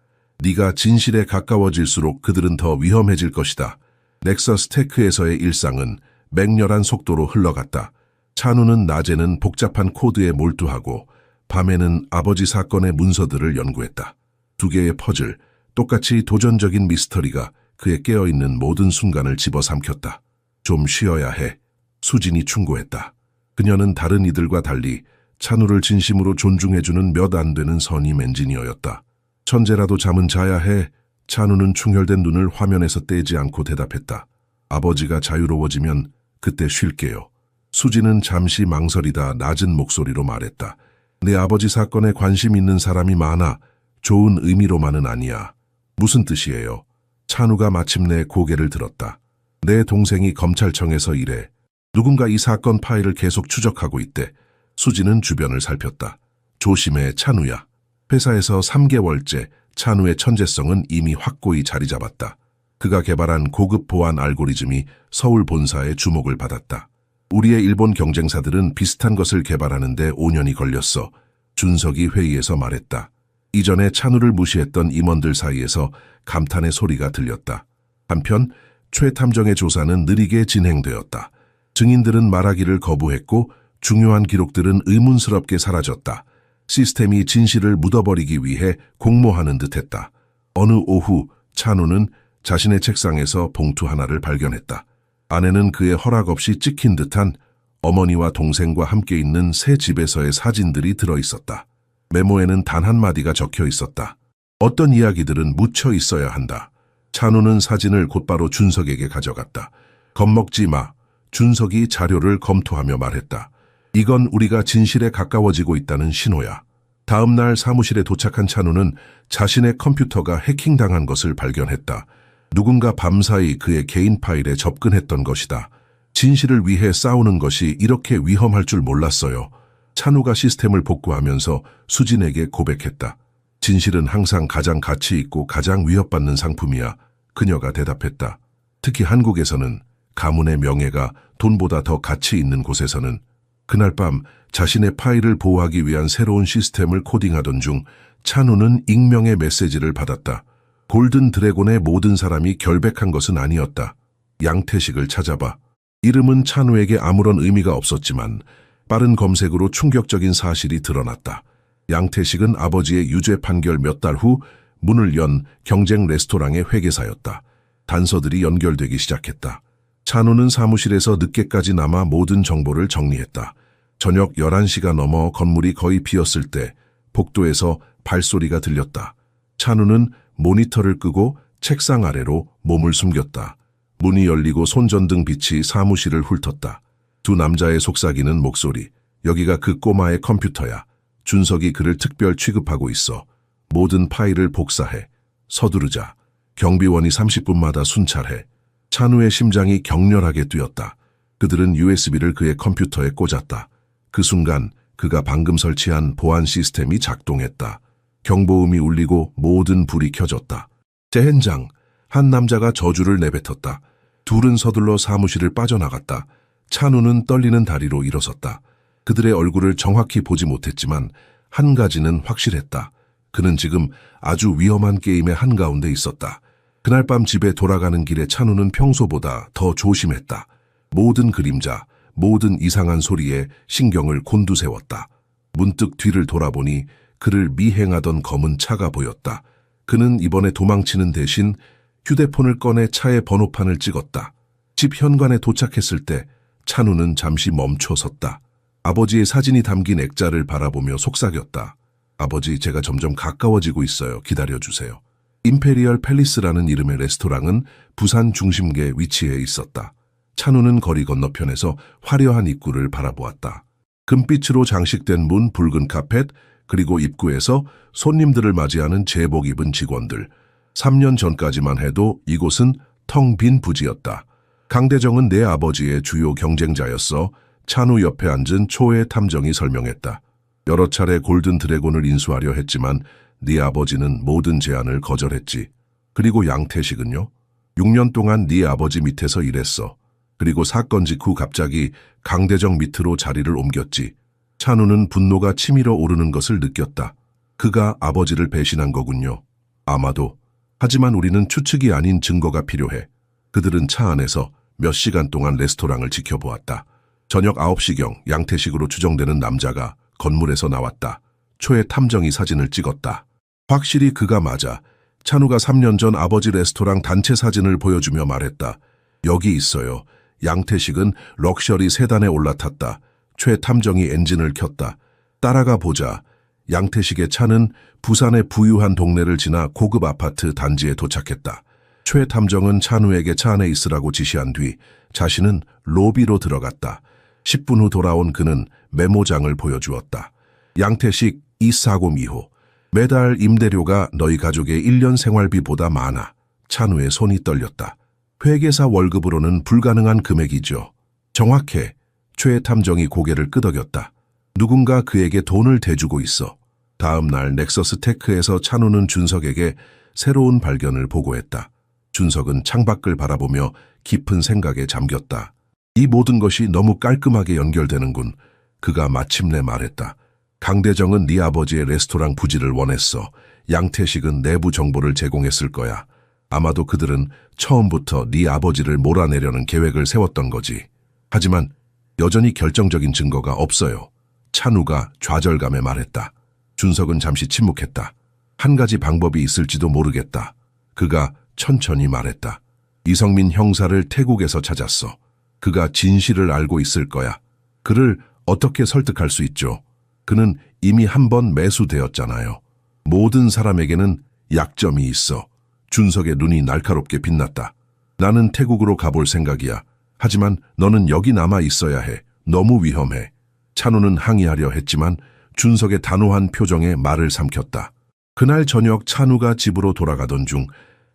네가 진실에 가까워질수록 그들은 더 위험해질 것이다. 넥서스 테크에서의 일상은 맹렬한 속도로 흘러갔다. 찬우는 낮에는 복잡한 코드에 몰두하고 밤에는 아버지 사건의 문서들을 연구했다. 2개의 퍼즐, 똑같이 도전적인 미스터리가 그의 깨어있는 모든 순간을 집어삼켰다. 좀 쉬어야 해. 수진이 충고했다. 그녀는 다른 이들과 달리 찬우를 진심으로 존중해주는 몇 안 되는 선임 엔지니어였다. 천재라도 잠은 자야 해. 찬우는 충혈된 눈을 화면에서 떼지 않고 대답했다. 아버지가 자유로워지면 그때 쉴게요. 수진은 잠시 망설이다 낮은 목소리로 말했다. 내 아버지 사건에 관심 있는 사람이 많아. 좋은 의미로만은 아니야. 무슨 뜻이에요? 찬우가 마침내 고개를 들었다. 내 동생이 검찰청에서 일해. 누군가 이 사건 파일을 계속 추적하고 있대. 수진은 주변을 살폈다. 조심해, 찬우야. 회사에서 3개월째 찬우의 천재성은 이미 확고히 자리 잡았다. 그가 개발한 고급 보안 알고리즘이 서울 본사의 주목을 받았다. 우리의 일본 경쟁사들은 비슷한 것을 개발하는데 5년이 걸렸어. 준석이 회의에서 말했다. 이전에 찬우를 무시했던 임원들 사이에서 감탄의 소리가 들렸다. 한편 최 탐정의 조사는 느리게 진행되었다. 증인들은 말하기를 거부했고 중요한 기록들은 의문스럽게 사라졌다. 시스템이 진실을 묻어버리기 위해 공모하는 듯했다. 어느 오후 찬우는 자신의 책상에서 봉투 하나를 발견했다. 안에는 그의 허락 없이 찍힌 듯한 어머니와 동생과 함께 있는 새 집에서의 사진들이 들어있었다. 메모에는 단 한마디가 적혀 있었다. 어떤 이야기들은 묻혀 있어야 한다. 찬우는 사진을 곧바로 준석에게 가져갔다. 겁먹지 마. 준석이 자료를 검토하며 말했다. 이건 우리가 진실에 가까워지고 있다는 신호야. 다음 날 사무실에 도착한 찬우는 자신의 컴퓨터가 해킹당한 것을 발견했다. 누군가 밤사이 그의 개인 파일에 접근했던 것이다. 진실을 위해 싸우는 것이 이렇게 위험할 줄 몰랐어요. 찬우가 시스템을 복구하면서 수진에게 고백했다. 진실은 항상 가장 가치 있고 가장 위협받는 상품이야. 그녀가 대답했다. 특히 한국에서는 가문의 명예가 돈보다 더 가치 있는 곳에서는. 그날 밤 자신의 파일을 보호하기 위한 새로운 시스템을 코딩하던 중 찬우는 익명의 메시지를 받았다. 골든 드래곤의 모든 사람이 결백한 것은 아니었다. 양태식을 찾아봐. 이름은 찬우에게 아무런 의미가 없었지만 빠른 검색으로 충격적인 사실이 드러났다. 양태식은 아버지의 유죄 판결 몇 달 후 문을 연 경쟁 레스토랑의 회계사였다. 단서들이 연결되기 시작했다. 찬우는 사무실에서 늦게까지 남아 모든 정보를 정리했다. 저녁 11시가 넘어 건물이 거의 비었을 때 복도에서 발소리가 들렸다. 찬우는 모니터를 끄고 책상 아래로 몸을 숨겼다. 문이 열리고 손전등 빛이 사무실을 훑었다. 두 남자의 속삭이는 목소리. 여기가 그 꼬마의 컴퓨터야. 준석이 그를 특별 취급하고 있어. 모든 파일을 복사해. 서두르자. 경비원이 30분마다 순찰해. 찬우의 심장이 격렬하게 뛰었다. 그들은 USB를 그의 컴퓨터에 꽂았다. 그 순간 그가 방금 설치한 보안 시스템이 작동했다. 경보음이 울리고 모든 불이 켜졌다. 젠장! 한 남자가 저주를 내뱉었다. 둘은 서둘러 사무실을 빠져나갔다. 찬우는 떨리는 다리로 일어섰다. 그들의 얼굴을 정확히 보지 못했지만 한 가지는 확실했다. 그는 지금 아주 위험한 게임의 한가운데 있었다. 그날 밤 집에 돌아가는 길에 찬우는 평소보다 더 조심했다. 모든 그림자, 모든 이상한 소리에 신경을 곤두세웠다. 문득 뒤를 돌아보니 그를 미행하던 검은 차가 보였다. 그는 이번에 도망치는 대신 휴대폰을 꺼내 차의 번호판을 찍었다. 집 현관에 도착했을 때 찬우는 잠시 멈춰 섰다. 아버지의 사진이 담긴 액자를 바라보며 속삭였다. 아버지, 제가 점점 가까워지고 있어요. 기다려주세요. 임페리얼 팰리스라는 이름의 레스토랑은 부산 중심계에 위치해 있었다. 찬우는 거리 건너편에서 화려한 입구를 바라보았다. 금빛으로 장식된 문, 붉은 카펫, 그리고 입구에서 손님들을 맞이하는 제복 입은 직원들. 3년 전까지만 해도 이곳은 텅 빈 부지였다. 강대정은 내 아버지의 주요 경쟁자였어. 찬우 옆에 앉은 초회 탐정이 설명했다. 여러 차례 골든 드래곤을 인수하려 했지만 네 아버지는 모든 제안을 거절했지. 그리고 양태식은요? 6년 동안 네 아버지 밑에서 일했어. 그리고 사건 직후 갑자기 강대정 밑으로 자리를 옮겼지. 찬우는 분노가 치밀어 오르는 것을 느꼈다. 그가 아버지를 배신한 거군요. 아마도. 하지만 우리는 추측이 아닌 증거가 필요해. 그들은 차 안에서 몇 시간 동안 레스토랑을 지켜보았다. 저녁 9시경 양태식으로 추정되는 남자가 건물에서 나왔다. 초의 탐정이 사진을 찍었다. 확실히 그가 맞아. 찬우가 3년 전 아버지 레스토랑 단체 사진을 보여주며 말했다. 여기 있어요. 양태식은 럭셔리 세단에 올라탔다. 최 탐정이 엔진을 켰다. 따라가 보자. 양태식의 차는 부산의 부유한 동네를 지나 고급 아파트 단지에 도착했다. 최 탐정은 찬우에게 차 안에 있으라고 지시한 뒤 자신은 로비로 들어갔다. 10분 후 돌아온 그는 메모장을 보여주었다. 양태식 2402호. 매달 임대료가 너희 가족의 1년 생활비보다 많아. 찬우의 손이 떨렸다. 회계사 월급으로는 불가능한 금액이죠. 정확해. 최 탐정이 고개를 끄덕였다. 누군가 그에게 돈을 대주고 있어. 다음 날 넥서스 테크에서 찬우는 준석에게 새로운 발견을 보고했다. 준석은 창밖을 바라보며 깊은 생각에 잠겼다. 이 모든 것이 너무 깔끔하게 연결되는군. 그가 마침내 말했다. 강대정은 네 아버지의 레스토랑 부지를 원했어. 양태식은 내부 정보를 제공했을 거야. 아마도 그들은 처음부터 네 아버지를 몰아내려는 계획을 세웠던 거지. 하지만 여전히 결정적인 증거가 없어요. 찬우가 좌절감에 말했다. 준석은 잠시 침묵했다. 한 가지 방법이 있을지도 모르겠다. 그가 천천히 말했다. 이성민 형사를 태국에서 찾았어. 그가 진실을 알고 있을 거야. 그를 어떻게 설득할 수 있죠? 그는 이미 한 번 매수되었잖아요. 모든 사람에게는 약점이 있어. 준석의 눈이 날카롭게 빛났다. 나는 태국으로 가볼 생각이야. 하지만 너는 여기 남아 있어야 해. 너무 위험해. 찬우는 항의하려 했지만 준석의 단호한 표정에 말을 삼켰다. 그날 저녁 찬우가 집으로 돌아가던 중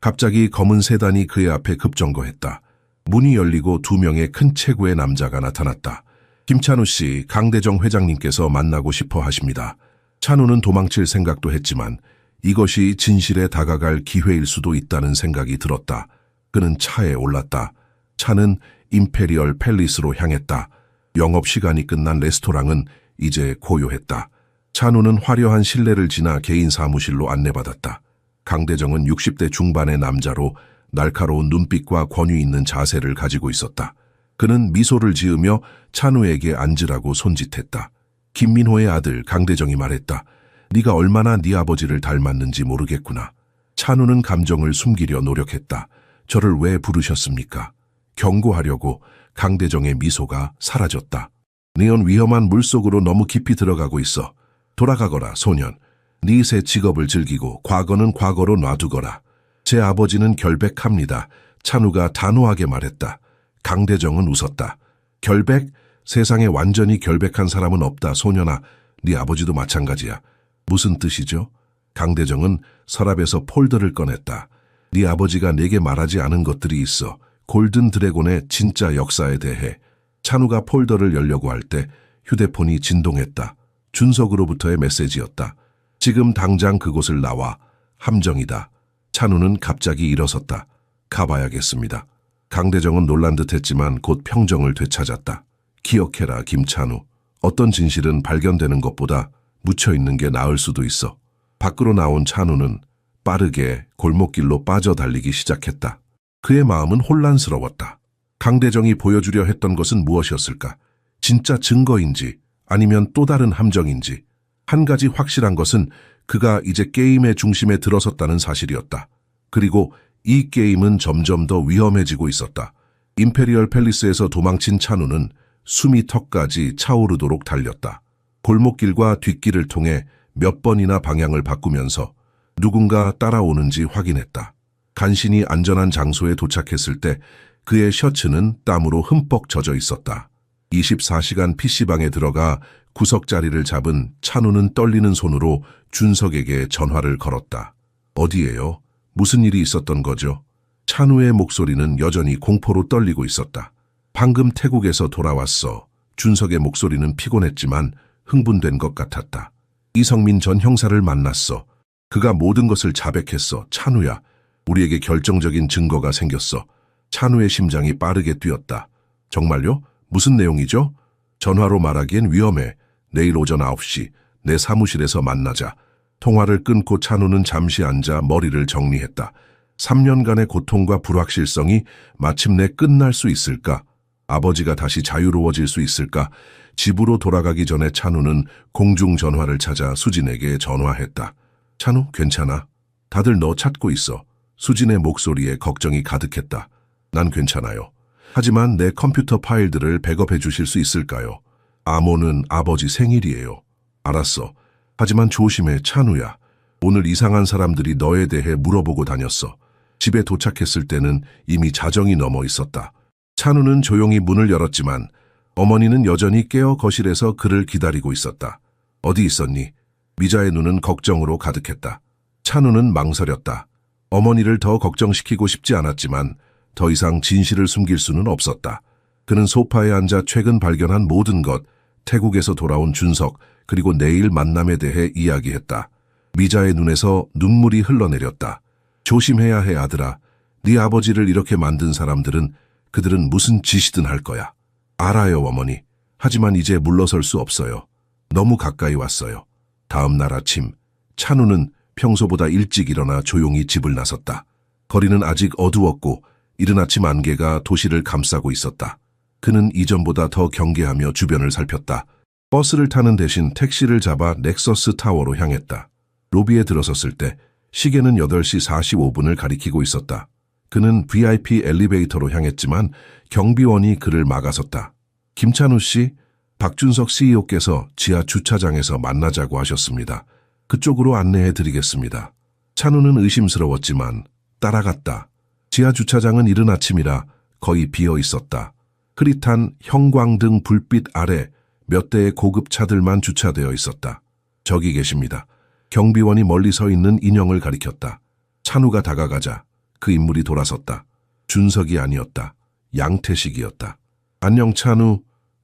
갑자기 검은 세단이 그의 앞에 급정거했다. 문이 열리고 두 명의 큰 체구의 남자가 나타났다. 김찬우 씨, 강대정 회장님께서 만나고 싶어 하십니다. 찬우는 도망칠 생각도 했지만 이것이 진실에 다가갈 기회일 수도 있다는 생각이 들었다. 그는 차에 올랐다. 차는 임페리얼 팰리스로 향했다. 영업시간이 끝난 레스토랑은 이제 고요했다. 찬우는 화려한 실내를 지나 개인 사무실로 안내받았다. 강대정은 60대 중반의 남자로 날카로운 눈빛과 권위 있는 자세를 가지고 있었다. 그는 미소를 지으며 찬우에게 앉으라고 손짓했다. 김민호의 아들 강대정이 말했다. 네가 얼마나 네 아버지를 닮았는지 모르겠구나. 찬우는 감정을 숨기려 노력했다. 저를 왜 부르셨습니까? 경고하려고 강대정의 미소가 사라졌다. 네온 위험한 물속으로 너무 깊이 들어가고 있어. 돌아가거라, 소년. 네 새 직업을 즐기고 과거는 과거로 놔두거라. 제 아버지는 결백합니다. 찬우가 단호하게 말했다. 강대정은 웃었다. 결백? 세상에 완전히 결백한 사람은 없다, 소년아. 네 아버지도 마찬가지야. 무슨 뜻이죠? 강대정은 서랍에서 폴더를 꺼냈다. 네 아버지가 내게 말하지 않은 것들이 있어. 골든 드래곤의 진짜 역사에 대해. 찬우가 폴더를 열려고 할 때 휴대폰이 진동했다. 준석으로부터의 메시지였다. 지금 당장 그곳을 나와. 함정이다. 찬우는 갑자기 일어섰다. 가봐야겠습니다. 강대정은 놀란 듯했지만 곧 평정을 되찾았다. 기억해라, 김찬우. 어떤 진실은 발견되는 것보다 묻혀있는 게 나을 수도 있어. 밖으로 나온 찬우는 빠르게 골목길로 빠져달리기 시작했다. 그의 마음은 혼란스러웠다. 강대정이 보여주려 했던 것은 무엇이었을까? 진짜 증거인지 아니면 또 다른 함정인지. 한 가지 확실한 것은 그가 이제 게임의 중심에 들어섰다는 사실이었다. 그리고 이 게임은 점점 더 위험해지고 있었다. 임페리얼 팰리스에서 도망친 찬우는 숨이 턱까지 차오르도록 달렸다. 골목길과 뒷길을 통해 몇 번이나 방향을 바꾸면서 누군가 따라오는지 확인했다. 간신히 안전한 장소에 도착했을 때 그의 셔츠는 땀으로 흠뻑 젖어 있었다. 24시간 PC방에 들어가 구석자리를 잡은 찬우는 떨리는 손으로 준석에게 전화를 걸었다. 어디에요? 무슨 일이 있었던 거죠? 찬우의 목소리는 여전히 공포로 떨리고 있었다. 방금 태국에서 돌아왔어. 준석의 목소리는 피곤했지만 흥분된 것 같았다. 이성민 전 형사를 만났어. 그가 모든 것을 자백했어. 찬우야, 우리에게 결정적인 증거가 생겼어. 찬우의 심장이 빠르게 뛰었다. 정말요? 무슨 내용이죠? 전화로 말하기엔 위험해. 내일 오전 9시 내 사무실에서 만나자. 통화를 끊고 찬우는 잠시 앉아 머리를 정리했다. 3년간의 고통과 불확실성이 마침내 끝날 수 있을까? 아버지가 다시 자유로워질 수 있을까? 집으로 돌아가기 전에 찬우는 공중전화를 찾아 수진에게 전화했다. 찬우, 괜찮아? 다들 너 찾고 있어. 수진의 목소리에 걱정이 가득했다. 난 괜찮아요. 하지만 내 컴퓨터 파일들을 백업해 주실 수 있을까요? 아모는 아버지 생일이에요. 알았어. 하지만 조심해, 찬우야. 오늘 이상한 사람들이 너에 대해 물어보고 다녔어. 집에 도착했을 때는 이미 자정이 넘어 있었다. 찬우는 조용히 문을 열었지만 어머니는 여전히 깨어 거실에서 그를 기다리고 있었다. 어디 있었니? 미자의 눈은 걱정으로 가득했다. 찬우는 망설였다. 어머니를 더 걱정시키고 싶지 않았지만 더 이상 진실을 숨길 수는 없었다. 그는 소파에 앉아 최근 발견한 모든 것, 태국에서 돌아온 준석, 그리고 내일 만남에 대해 이야기했다. 미자의 눈에서 눈물이 흘러내렸다. 조심해야 해, 아들아. 네 아버지를 이렇게 만든 사람들은 그들은 무슨 짓이든 할 거야. 알아요, 어머니. 하지만 이제 물러설 수 없어요. 너무 가까이 왔어요. 다음 날 아침, 찬우는 평소보다 일찍 일어나 조용히 집을 나섰다. 거리는 아직 어두웠고 이른 아침 안개가 도시를 감싸고 있었다. 그는 이전보다 더 경계하며 주변을 살폈다. 버스를 타는 대신 택시를 잡아 넥서스 타워로 향했다. 로비에 들어섰을 때 시계는 8시 45분을 가리키고 있었다. 그는 VIP 엘리베이터로 향했지만 경비원이 그를 막아섰다. 김찬우 씨, 박준석 CEO께서 지하 주차장에서 만나자고 하셨습니다. 그쪽으로 안내해 드리겠습니다. 찬우는 의심스러웠지만 따라갔다. 지하 주차장은 이른 아침이라 거의 비어 있었다. 흐릿한 형광등 불빛 아래 몇 대의 고급 차들만 주차되어 있었다. 저기 계십니다. 경비원이 멀리 서 있는 인형을 가리켰다. 찬우가 다가가자 그 인물이 돌아섰다. 준석이 아니었다. 양태식이었다. 안녕 찬우.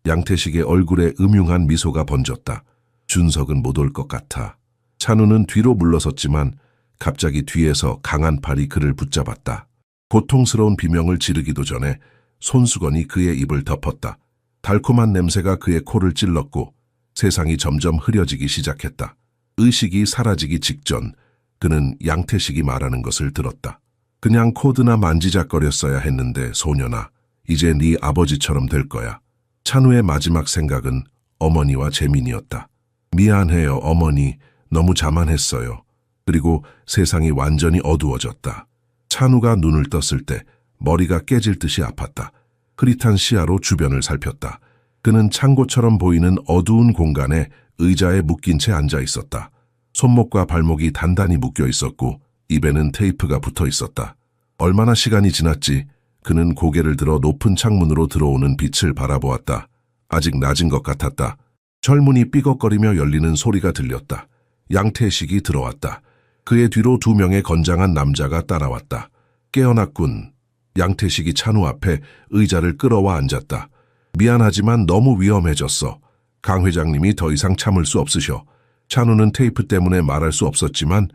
양태식의 얼굴에 음흉한 미소가 번졌다. 준석은 못 올 것 같아. 찬우는 뒤로 물러섰지만 갑자기 뒤에서 강한 팔이 그를 붙잡았다. 고통스러운 비명을 지르기도 전에 손수건이 그의 입을 덮었다. 달콤한 냄새가 그의 코를 찔렀고 세상이 점점 흐려지기 시작했다. 의식이 사라지기 직전 그는 양태식이 말하는 것을 들었다. 그냥 코드나 만지작거렸어야 했는데 소년아, 이제 네 아버지처럼 될 거야. 찬우의 마지막 생각은 어머니와 재민이었다. 미안해요 어머니, 너무 자만했어요. 그리고 세상이 완전히 어두워졌다. 찬우가 눈을 떴을 때 머리가 깨질 듯이 아팠다. 흐릿한 시야로 주변을 살폈다. 그는 창고처럼 보이는 어두운 공간에 의자에 묶인 채 앉아 있었다. 손목과 발목이 단단히 묶여 있었고 입에는 테이프가 붙어 있었다. 얼마나 시간이 지났지? 그는 고개를 들어 높은 창문으로 들어오는 빛을 바라보았다. 아직 낮은 것 같았다. 철문이 삐걱거리며 열리는 소리가 들렸다. 양태식이 들어왔다. 그의 뒤로 2명의 건장한 남자가 따라왔다. 깨어났군. 양태식이 찬우 앞에 의자를 끌어와 앉았다. 미안하지만 너무 위험해졌어. 강 회장님이 더 이상 참을 수 없으셔. 찬우는 테이프 때문에 말할 수 없었지만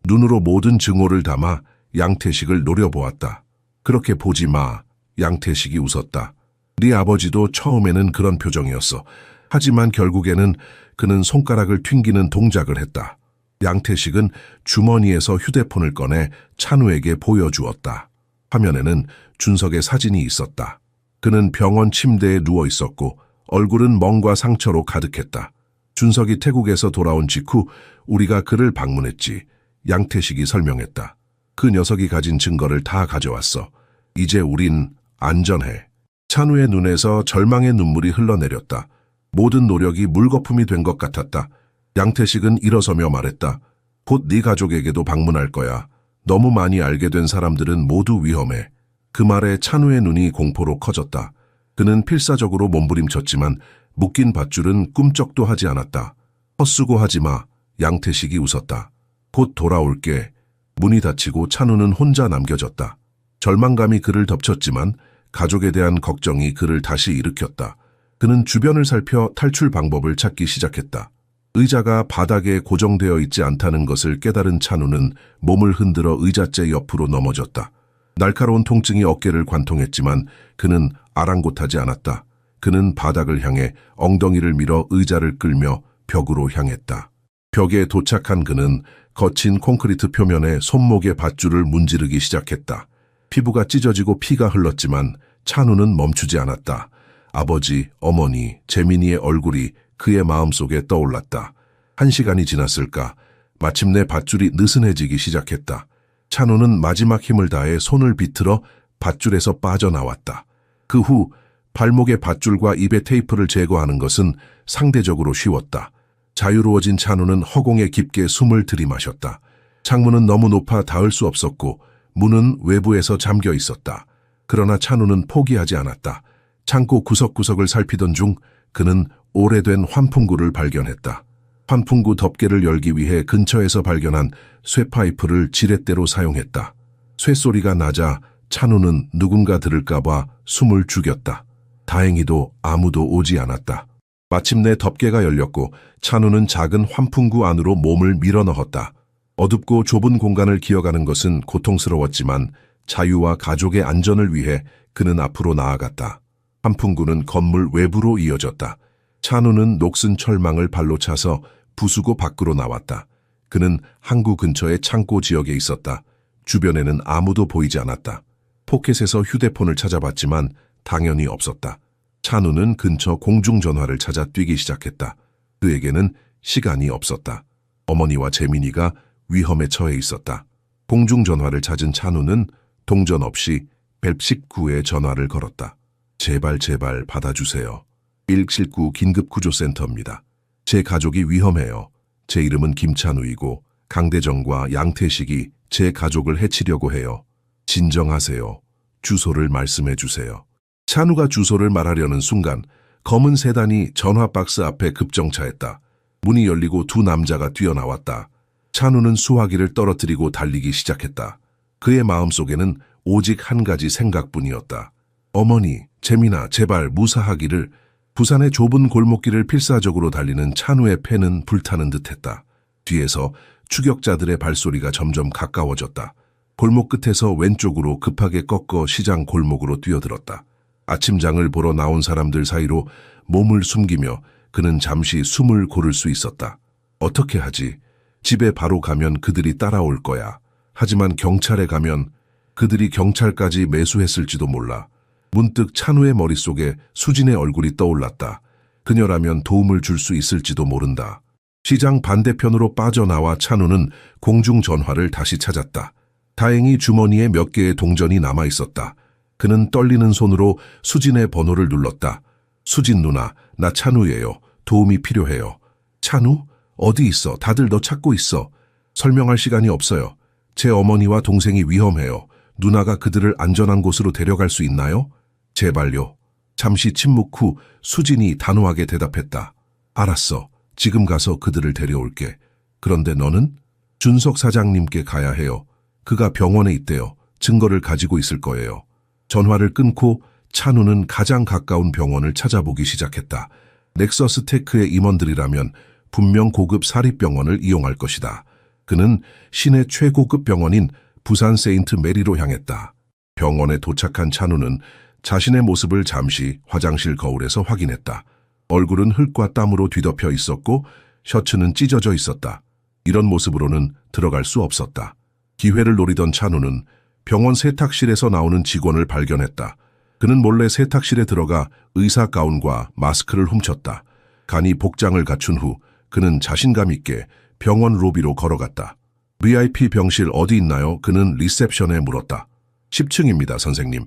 눈으로 모든 증오를 담아 양태식을 노려보았다. 그렇게 보지 마. 양태식이 웃었다. 네 아버지도 처음에는 그런 표정이었어. 하지만 결국에는 그는 손가락을 튕기는 동작을 했다. 양태식은 주머니에서 휴대폰을 꺼내 찬우에게 보여주었다. 화면에는 준석의 사진이 있었다. 그는 병원 침대에 누워 있었고 얼굴은 멍과 상처로 가득했다. 준석이 태국에서 돌아온 직후 우리가 그를 방문했지. 양태식이 설명했다. 그 녀석이 가진 증거를 다 가져왔어. 이제 우린 안전해. 찬우의 눈에서 절망의 눈물이 흘러내렸다. 모든 노력이 물거품이 된 것 같았다. 양태식은 일어서며 말했다. 곧 네 가족에게도 방문할 거야. 너무 많이 알게 된 사람들은 모두 위험해. 그 말에 찬우의 눈이 공포로 커졌다. 그는 필사적으로 몸부림쳤지만 묶인 밧줄은 꿈쩍도 하지 않았다. 헛수고하지 마. 양태식이 웃었다. 곧 돌아올게. 문이 닫히고 찬우는 혼자 남겨졌다. 절망감이 그를 덮쳤지만 가족에 대한 걱정이 그를 다시 일으켰다. 그는 주변을 살펴 탈출 방법을 찾기 시작했다. 의자가 바닥에 고정되어 있지 않다는 것을 깨달은 찬우는 몸을 흔들어 의자째 옆으로 넘어졌다. 날카로운 통증이 어깨를 관통했지만 그는 아랑곳하지 않았다. 그는 바닥을 향해 엉덩이를 밀어 의자를 끌며 벽으로 향했다. 벽에 도착한 그는 거친 콘크리트 표면에 손목의 밧줄을 문지르기 시작했다. 피부가 찢어지고 피가 흘렀지만 찬우는 멈추지 않았다. 아버지, 어머니, 재민이의 얼굴이 그의 마음속에 떠올랐다. 1시간이 지났을까? 마침내 밧줄이 느슨해지기 시작했다. 찬우는 마지막 힘을 다해 손을 비틀어 밧줄에서 빠져나왔다. 그 후 발목의 밧줄과 입의 테이프를 제거하는 것은 상대적으로 쉬웠다. 자유로워진 찬우는 허공에 깊게 숨을 들이마셨다. 창문은 너무 높아 닿을 수 없었고 문은 외부에서 잠겨 있었다. 그러나 찬우는 포기하지 않았다. 창고 구석구석을 살피던 중 그는 오래된 환풍구를 발견했다. 환풍구 덮개를 열기 위해 근처에서 발견한 쇠파이프를 지렛대로 사용했다. 쇠소리가 나자 찬우는 누군가 들을까봐 숨을 죽였다. 다행히도 아무도 오지 않았다. 마침내 덮개가 열렸고 찬우는 작은 환풍구 안으로 몸을 밀어넣었다. 어둡고 좁은 공간을 기어가는 것은 고통스러웠지만 자유와 가족의 안전을 위해 그는 앞으로 나아갔다. 환풍구는 건물 외부로 이어졌다. 찬우는 녹슨 철망을 발로 차서 부수고 밖으로 나왔다. 그는 항구 근처의 창고 지역에 있었다. 주변에는 아무도 보이지 않았다. 포켓에서 휴대폰을 찾아봤지만 당연히 없었다. 찬우는 근처 공중전화를 찾아 뛰기 시작했다. 그에게는 시간이 없었다. 어머니와 재민이가 위험에 처해 있었다. 공중전화를 찾은 찬우는 동전 없이 119에 전화를 걸었다. 제발 받아주세요. 119 긴급구조센터입니다. 제 가족이 위험해요. 제 이름은 김찬우이고 강대정과 양태식이 제 가족을 해치려고 해요. 진정하세요. 주소를 말씀해 주세요. 찬우가 주소를 말하려는 순간 검은 세단이 전화 박스 앞에 급정차했다. 문이 열리고 두 남자가 뛰어나왔다. 찬우는 수화기를 떨어뜨리고 달리기 시작했다. 그의 마음속에는 오직 한 가지 생각뿐이었다. 어머니, 재민아, 제발 무사하기를. 부산의 좁은 골목길을 필사적으로 달리는 찬우의 폐는 불타는 듯했다. 뒤에서 추격자들의 발소리가 점점 가까워졌다. 골목 끝에서 왼쪽으로 급하게 꺾어 시장 골목으로 뛰어들었다. 아침장을 보러 나온 사람들 사이로 몸을 숨기며 그는 잠시 숨을 고를 수 있었다. 어떻게 하지? 집에 바로 가면 그들이 따라올 거야. 하지만 경찰에 가면 그들이 경찰까지 매수했을지도 몰라. 문득 찬우의 머릿속에 수진의 얼굴이 떠올랐다. 그녀라면 도움을 줄 수 있을지도 모른다. 시장 반대편으로 빠져나와 찬우는 공중전화를 다시 찾았다. 다행히 주머니에 몇 개의 동전이 남아있었다. 그는 떨리는 손으로 수진의 번호를 눌렀다. 수진 누나, 나 찬우예요. 도움이 필요해요. 찬우? 어디 있어? 다들 너 찾고 있어. 설명할 시간이 없어요. 제 어머니와 동생이 위험해요. 누나가 그들을 안전한 곳으로 데려갈 수 있나요? 제발요. 잠시 침묵 후 수진이 단호하게 대답했다. 알았어. 지금 가서 그들을 데려올게. 그런데 너는? 준석 사장님께 가야 해요. 그가 병원에 있대요. 증거를 가지고 있을 거예요. 전화를 끊고 찬우는 가장 가까운 병원을 찾아보기 시작했다. 넥서스 테크의 임원들이라면 분명 고급 사립병원을 이용할 것이다. 그는 시내 최고급 병원인 부산 세인트 메리로 향했다. 병원에 도착한 찬우는 자신의 모습을 잠시 화장실 거울에서 확인했다. 얼굴은 흙과 땀으로 뒤덮여 있었고 셔츠는 찢어져 있었다. 이런 모습으로는 들어갈 수 없었다. 기회를 노리던 찬우는 병원 세탁실에서 나오는 직원을 발견했다. 그는 몰래 세탁실에 들어가 의사 가운과 마스크를 훔쳤다. 간이 복장을 갖춘 후 그는 자신감 있게 병원 로비로 걸어갔다. VIP 병실 어디 있나요? 그는 리셉션에 물었다. 10층입니다, 선생님.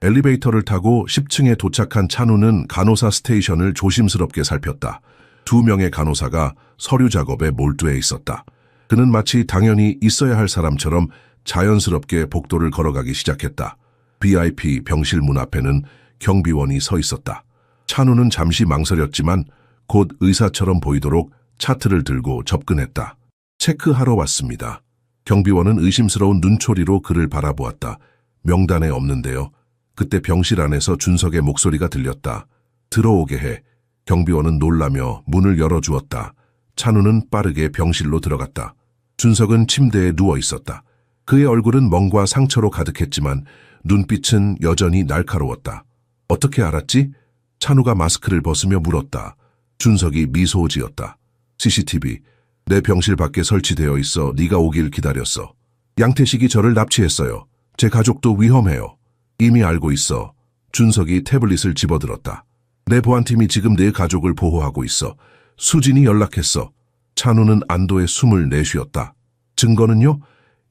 엘리베이터를 타고 10층에 도착한 찬우는 간호사 스테이션을 조심스럽게 살폈다. 2명의 간호사가 서류 작업에 몰두해 있었다. 그는 마치 당연히 있어야 할 사람처럼 자연스럽게 복도를 걸어가기 시작했다. VIP 병실 문 앞에는 경비원이 서 있었다. 찬우는 잠시 망설였지만 곧 의사처럼 보이도록 차트를 들고 접근했다. 체크하러 왔습니다. 경비원은 의심스러운 눈초리로 그를 바라보았다. 명단에 없는데요. 그때 병실 안에서 준석의 목소리가 들렸다. 들어오게 해. 경비원은 놀라며 문을 열어주었다. 찬우는 빠르게 병실로 들어갔다. 준석은 침대에 누워 있었다. 그의 얼굴은 멍과 상처로 가득했지만 눈빛은 여전히 날카로웠다. 어떻게 알았지? 찬우가 마스크를 벗으며 물었다. 준석이 미소 지었다. CCTV, 내 병실 밖에 설치되어 있어 네가 오길 기다렸어. 양태식이 저를 납치했어요. 제 가족도 위험해요. 이미 알고 있어. 준석이 태블릿을 집어들었다. 내 보안팀이 지금 내 가족을 보호하고 있어. 수진이 연락했어. 찬우는 안도의 숨을 내쉬었다. 증거는요?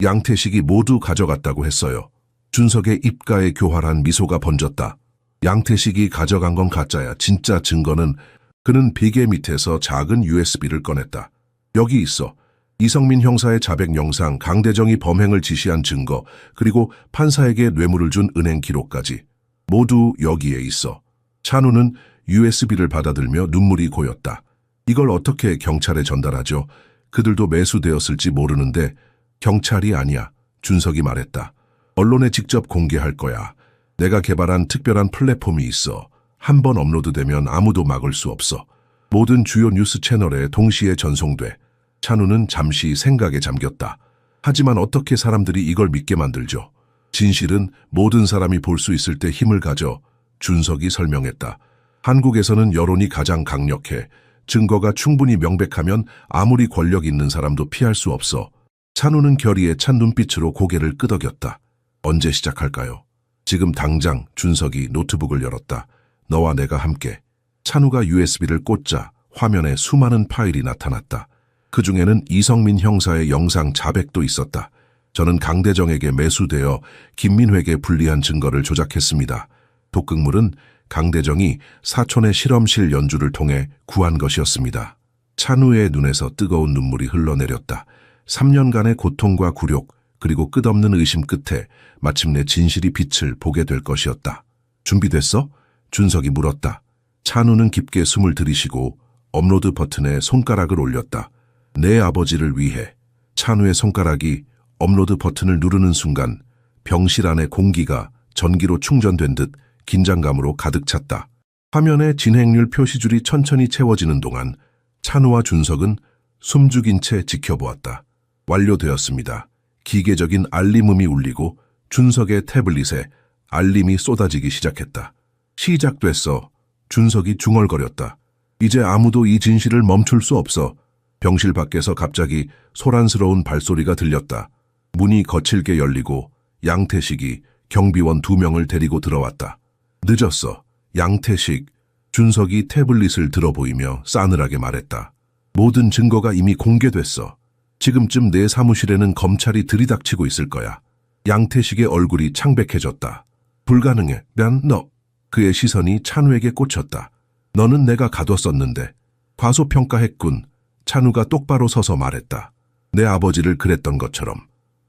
양태식이 모두 가져갔다고 했어요. 준석의 입가에 교활한 미소가 번졌다. 양태식이 가져간 건 가짜야. 진짜 증거는. 그는 베개 밑에서 작은 USB를 꺼냈다. 여기 있어. 이성민 형사의 자백 영상, 강대정이 범행을 지시한 증거, 그리고 판사에게 뇌물을 준 은행 기록까지. 모두 여기에 있어. 찬우는 USB를 받아들며 눈물이 고였다. 이걸 어떻게 경찰에 전달하죠? 그들도 매수되었을지 모르는데. 경찰이 아니야. 준석이 말했다. 언론에 직접 공개할 거야. 내가 개발한 특별한 플랫폼이 있어. 한 번 업로드되면 아무도 막을 수 없어. 모든 주요 뉴스 채널에 동시에 전송돼. 찬우는 잠시 생각에 잠겼다. 하지만 어떻게 사람들이 이걸 믿게 만들죠? 진실은 모든 사람이 볼 수 있을 때 힘을 가져. 준석이 설명했다. 한국에서는 여론이 가장 강력해. 증거가 충분히 명백하면 아무리 권력 있는 사람도 피할 수 없어. 찬우는 결의에 찬 눈빛으로 고개를 끄덕였다. 언제 시작할까요? 지금 당장. 준석이 노트북을 열었다. 너와 내가 함께. 찬우가 USB를 꽂자 화면에 수많은 파일이 나타났다. 그 중에는 이성민 형사의 영상 자백도 있었다. 저는 강대정에게 매수되어 김민회에게 불리한 증거를 조작했습니다. 독극물은 강대정이 사촌의 실험실 연주를 통해 구한 것이었습니다. 찬우의 눈에서 뜨거운 눈물이 흘러내렸다. 3년간의 고통과 굴욕, 그리고 끝없는 의심 끝에 마침내 진실이 빛을 보게 될 것이었다. 준비됐어? 준석이 물었다. 찬우는 깊게 숨을 들이쉬고 업로드 버튼에 손가락을 올렸다. 내 아버지를 위해. 찬우의 손가락이 업로드 버튼을 누르는 순간 병실 안의 공기가 전기로 충전된 듯 긴장감으로 가득 찼다. 화면에 진행률 표시줄이 천천히 채워지는 동안 찬우와 준석은 숨죽인 채 지켜보았다. 완료되었습니다. 기계적인 알림음이 울리고 준석의 태블릿에 알림이 쏟아지기 시작했다. 시작됐어. 준석이 중얼거렸다. 이제 아무도 이 진실을 멈출 수 없어. 병실 밖에서 갑자기 소란스러운 발소리가 들렸다. 문이 거칠게 열리고 양태식이 경비원 2명을 데리고 들어왔다. 늦었어. 양태식. 준석이 태블릿을 들어보이며 싸늘하게 말했다. 모든 증거가 이미 공개됐어. 지금쯤 내 사무실에는 검찰이 들이닥치고 있을 거야. 양태식의 얼굴이 창백해졌다. 불가능해. 너. 그의 시선이 찬우에게 꽂혔다. 너는 내가 가뒀었는데. 과소평가했군. 찬우가 똑바로 서서 말했다. 내 아버지를 그랬던 것처럼.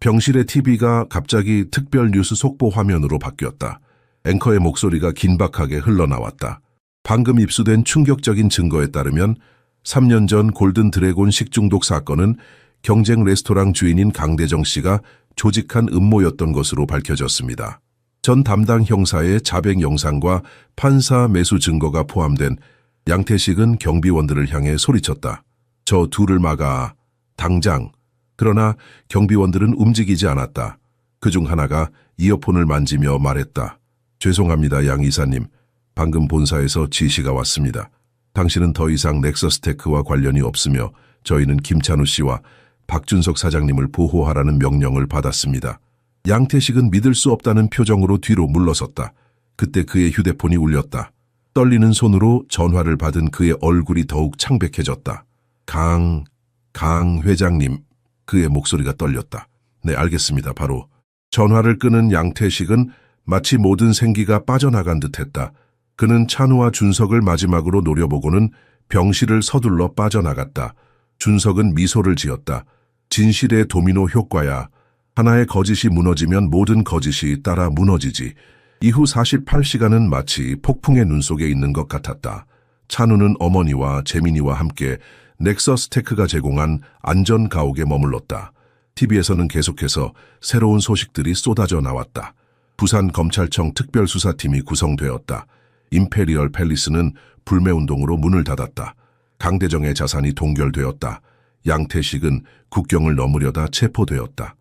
병실의 TV가 갑자기 특별 뉴스 속보 화면으로 바뀌었다. 앵커의 목소리가 긴박하게 흘러나왔다. 방금 입수된 충격적인 증거에 따르면 3년 전 골든 드래곤 식중독 사건은 경쟁 레스토랑 주인인 강대정 씨가 조직한 음모였던 것으로 밝혀졌습니다. 전 담당 형사의 자백 영상과 판사 매수 증거가 포함된. 양태식은 경비원들을 향해 소리쳤다. 저 둘을 막아. 당장. 그러나 경비원들은 움직이지 않았다. 그중 하나가 이어폰을 만지며 말했다. 죄송합니다, 양 이사님. 방금 본사에서 지시가 왔습니다. 당신은 더 이상 넥서스테크와 관련이 없으며 저희는 김찬우 씨와 박준석 사장님을 보호하라는 명령을 받았습니다. 양태식은 믿을 수 없다는 표정으로 뒤로 물러섰다. 그때 그의 휴대폰이 울렸다. 떨리는 손으로 전화를 받은 그의 얼굴이 더욱 창백해졌다. 강 회장님. 그의 목소리가 떨렸다. 네, 알겠습니다. 바로. 전화를 끄는 양태식은 마치 모든 생기가 빠져나간 듯했다. 그는 찬우와 준석을 마지막으로 노려보고는 병실을 서둘러 빠져나갔다. 준석은 미소를 지었다. 진실의 도미노 효과야. 하나의 거짓이 무너지면 모든 거짓이 따라 무너지지. 이후 48시간은 마치 폭풍의 눈 속에 있는 것 같았다. 찬우는 어머니와 재민이와 함께 넥서스테크가 제공한 안전 가옥에 머물렀다. TV에서는 계속해서 새로운 소식들이 쏟아져 나왔다. 부산검찰청 특별수사팀이 구성되었다. 임페리얼 팰리스는 불매운동으로 문을 닫았다. 강대정의 자산이 동결되었다. 양태식은 국경을 넘으려다 체포되었다.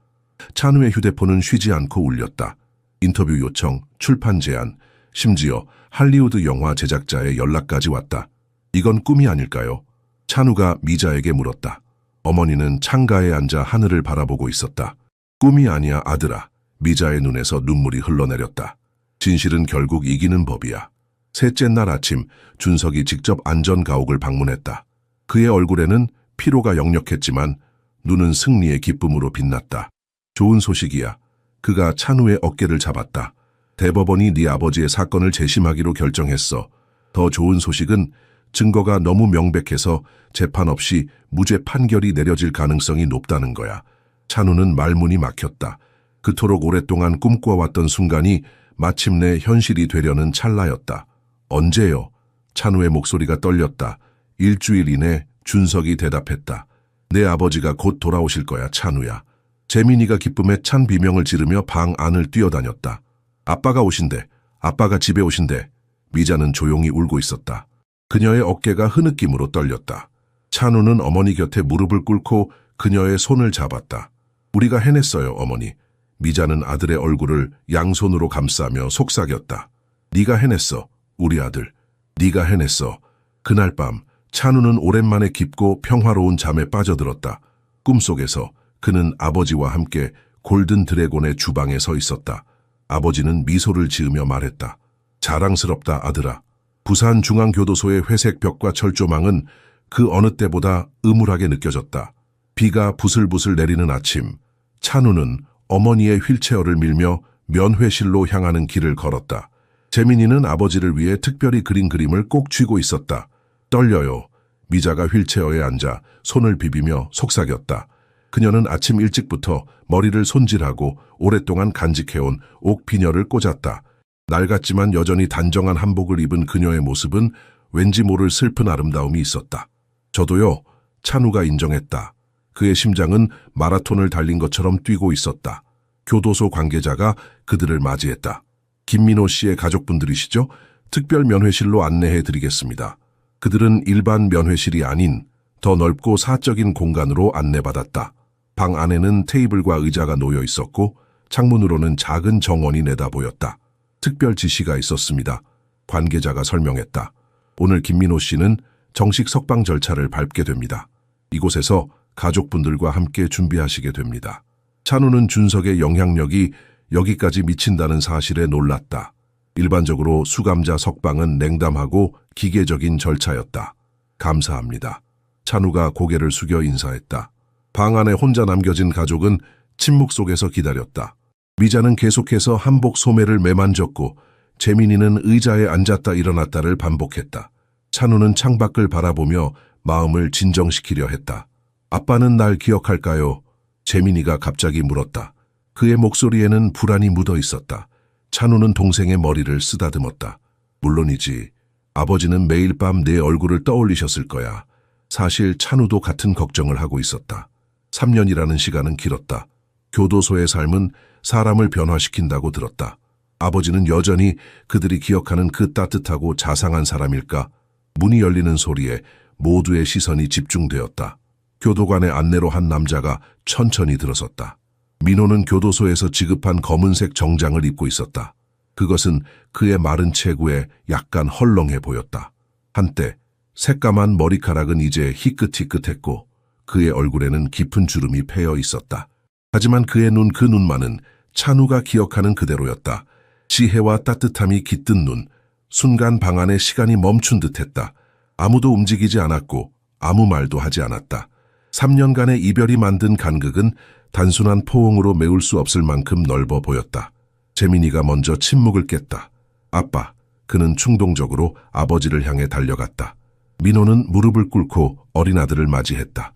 찬우의 휴대폰은 쉬지 않고 울렸다. 인터뷰 요청, 출판 제안, 심지어 할리우드 영화 제작자의 연락까지 왔다. 이건 꿈이 아닐까요? 찬우가 미자에게 물었다. 어머니는 창가에 앉아 하늘을 바라보고 있었다. 꿈이 아니야, 아들아. 미자의 눈에서 눈물이 흘러내렸다. 진실은 결국 이기는 법이야. 셋째 날 아침, 준석이 직접 안전가옥을 방문했다. 그의 얼굴에는 피로가 역력했지만 눈은 승리의 기쁨으로 빛났다. 좋은 소식이야. 그가 찬우의 어깨를 잡았다. 대법원이 네 아버지의 사건을 재심하기로 결정했어. 더 좋은 소식은 증거가 너무 명백해서 재판 없이 무죄 판결이 내려질 가능성이 높다는 거야. 찬우는 말문이 막혔다. 그토록 오랫동안 꿈꿔왔던 순간이 마침내 현실이 되려는 찰나였다. 언제요? 찬우의 목소리가 떨렸다. 일주일 이내. 준석이 대답했다. 내 아버지가 곧 돌아오실 거야, 찬우야. 재민이가 기쁨에 찬 비명을 지르며 방 안을 뛰어다녔다. 아빠가 오신대. 아빠가 집에 오신대. 미자는 조용히 울고 있었다. 그녀의 어깨가 흐느낌으로 떨렸다. 찬우는 어머니 곁에 무릎을 꿇고 그녀의 손을 잡았다. 우리가 해냈어요, 어머니. 미자는 아들의 얼굴을 양손으로 감싸며 속삭였다. 네가 해냈어, 우리 아들. 네가 해냈어. 그날 밤 찬우는 오랜만에 깊고 평화로운 잠에 빠져들었다. 꿈속에서 그는 아버지와 함께 골든 드래곤의 주방에 서 있었다. 아버지는 미소를 지으며 말했다. 자랑스럽다, 아들아. 부산중앙교도소의 회색 벽과 철조망은 그 어느 때보다 음울하게 느껴졌다. 비가 부슬부슬 내리는 아침, 찬우는 어머니의 휠체어를 밀며 면회실로 향하는 길을 걸었다. 재민이는 아버지를 위해 특별히 그린 그림을 꼭 쥐고 있었다. 떨려요. 미자가 휠체어에 앉아 손을 비비며 속삭였다. 그녀는 아침 일찍부터 머리를 손질하고 오랫동안 간직해온 옥 비녀를 꽂았다. 낡았지만 여전히 단정한 한복을 입은 그녀의 모습은 왠지 모를 슬픈 아름다움이 있었다. 저도요, 찬우가 인정했다. 그의 심장은 마라톤을 달린 것처럼 뛰고 있었다. 교도소 관계자가 그들을 맞이했다. 김민호 씨의 가족분들이시죠? 특별 면회실로 안내해 드리겠습니다. 그들은 일반 면회실이 아닌 더 넓고 사적인 공간으로 안내받았다. 방 안에는 테이블과 의자가 놓여 있었고 창문으로는 작은 정원이 내다보였다. 특별 지시가 있었습니다. 관계자가 설명했다. 오늘 김민호 씨는 정식 석방 절차를 밟게 됩니다. 이곳에서 가족분들과 함께 준비하시게 됩니다. 찬우는 준석의 영향력이 여기까지 미친다는 사실에 놀랐다. 일반적으로 수감자 석방은 냉담하고 기계적인 절차였다. 감사합니다. 찬우가 고개를 숙여 인사했다. 방 안에 혼자 남겨진 가족은 침묵 속에서 기다렸다. 미자는 계속해서 한복 소매를 매만졌고 재민이는 의자에 앉았다 일어났다를 반복했다. 찬우는 창밖을 바라보며 마음을 진정시키려 했다. 아빠는 날 기억할까요? 재민이가 갑자기 물었다. 그의 목소리에는 불안이 묻어 있었다. 찬우는 동생의 머리를 쓰다듬었다. 물론이지. 아버지는 매일 밤 내 얼굴을 떠올리셨을 거야. 사실 찬우도 같은 걱정을 하고 있었다. 3년이라는 시간은 길었다. 교도소의 삶은 사람을 변화시킨다고 들었다. 아버지는 여전히 그들이 기억하는 그 따뜻하고 자상한 사람일까? 문이 열리는 소리에 모두의 시선이 집중되었다. 교도관의 안내로 한 남자가 천천히 들어섰다. 민호는 교도소에서 지급한 검은색 정장을 입고 있었다. 그것은 그의 마른 체구에 약간 헐렁해 보였다. 한때 새까만 머리카락은 이제 희끗희끗했고 그의 얼굴에는 깊은 주름이 패여 있었다. 하지만 그의 그 눈만은 찬우가 기억하는 그대로였다. 지혜와 따뜻함이 깃든 눈, 순간 방 안에 시간이 멈춘 듯했다. 아무도 움직이지 않았고 아무 말도 하지 않았다. 3년간의 이별이 만든 간극은 단순한 포옹으로 메울 수 없을 만큼 넓어 보였다. 재민이가 먼저 침묵을 깼다. 아빠, 그는 충동적으로 아버지를 향해 달려갔다. 민호는 무릎을 꿇고 어린 아들을 맞이했다.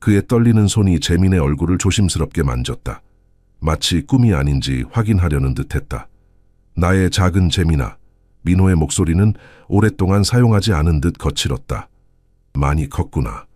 그의 떨리는 손이 재민의 얼굴을 조심스럽게 만졌다. 마치 꿈이 아닌지 확인하려는 듯했다. 나의 작은 재민아. 민호의 목소리는 오랫동안 사용하지 않은 듯 거칠었다. 많이 컸구나.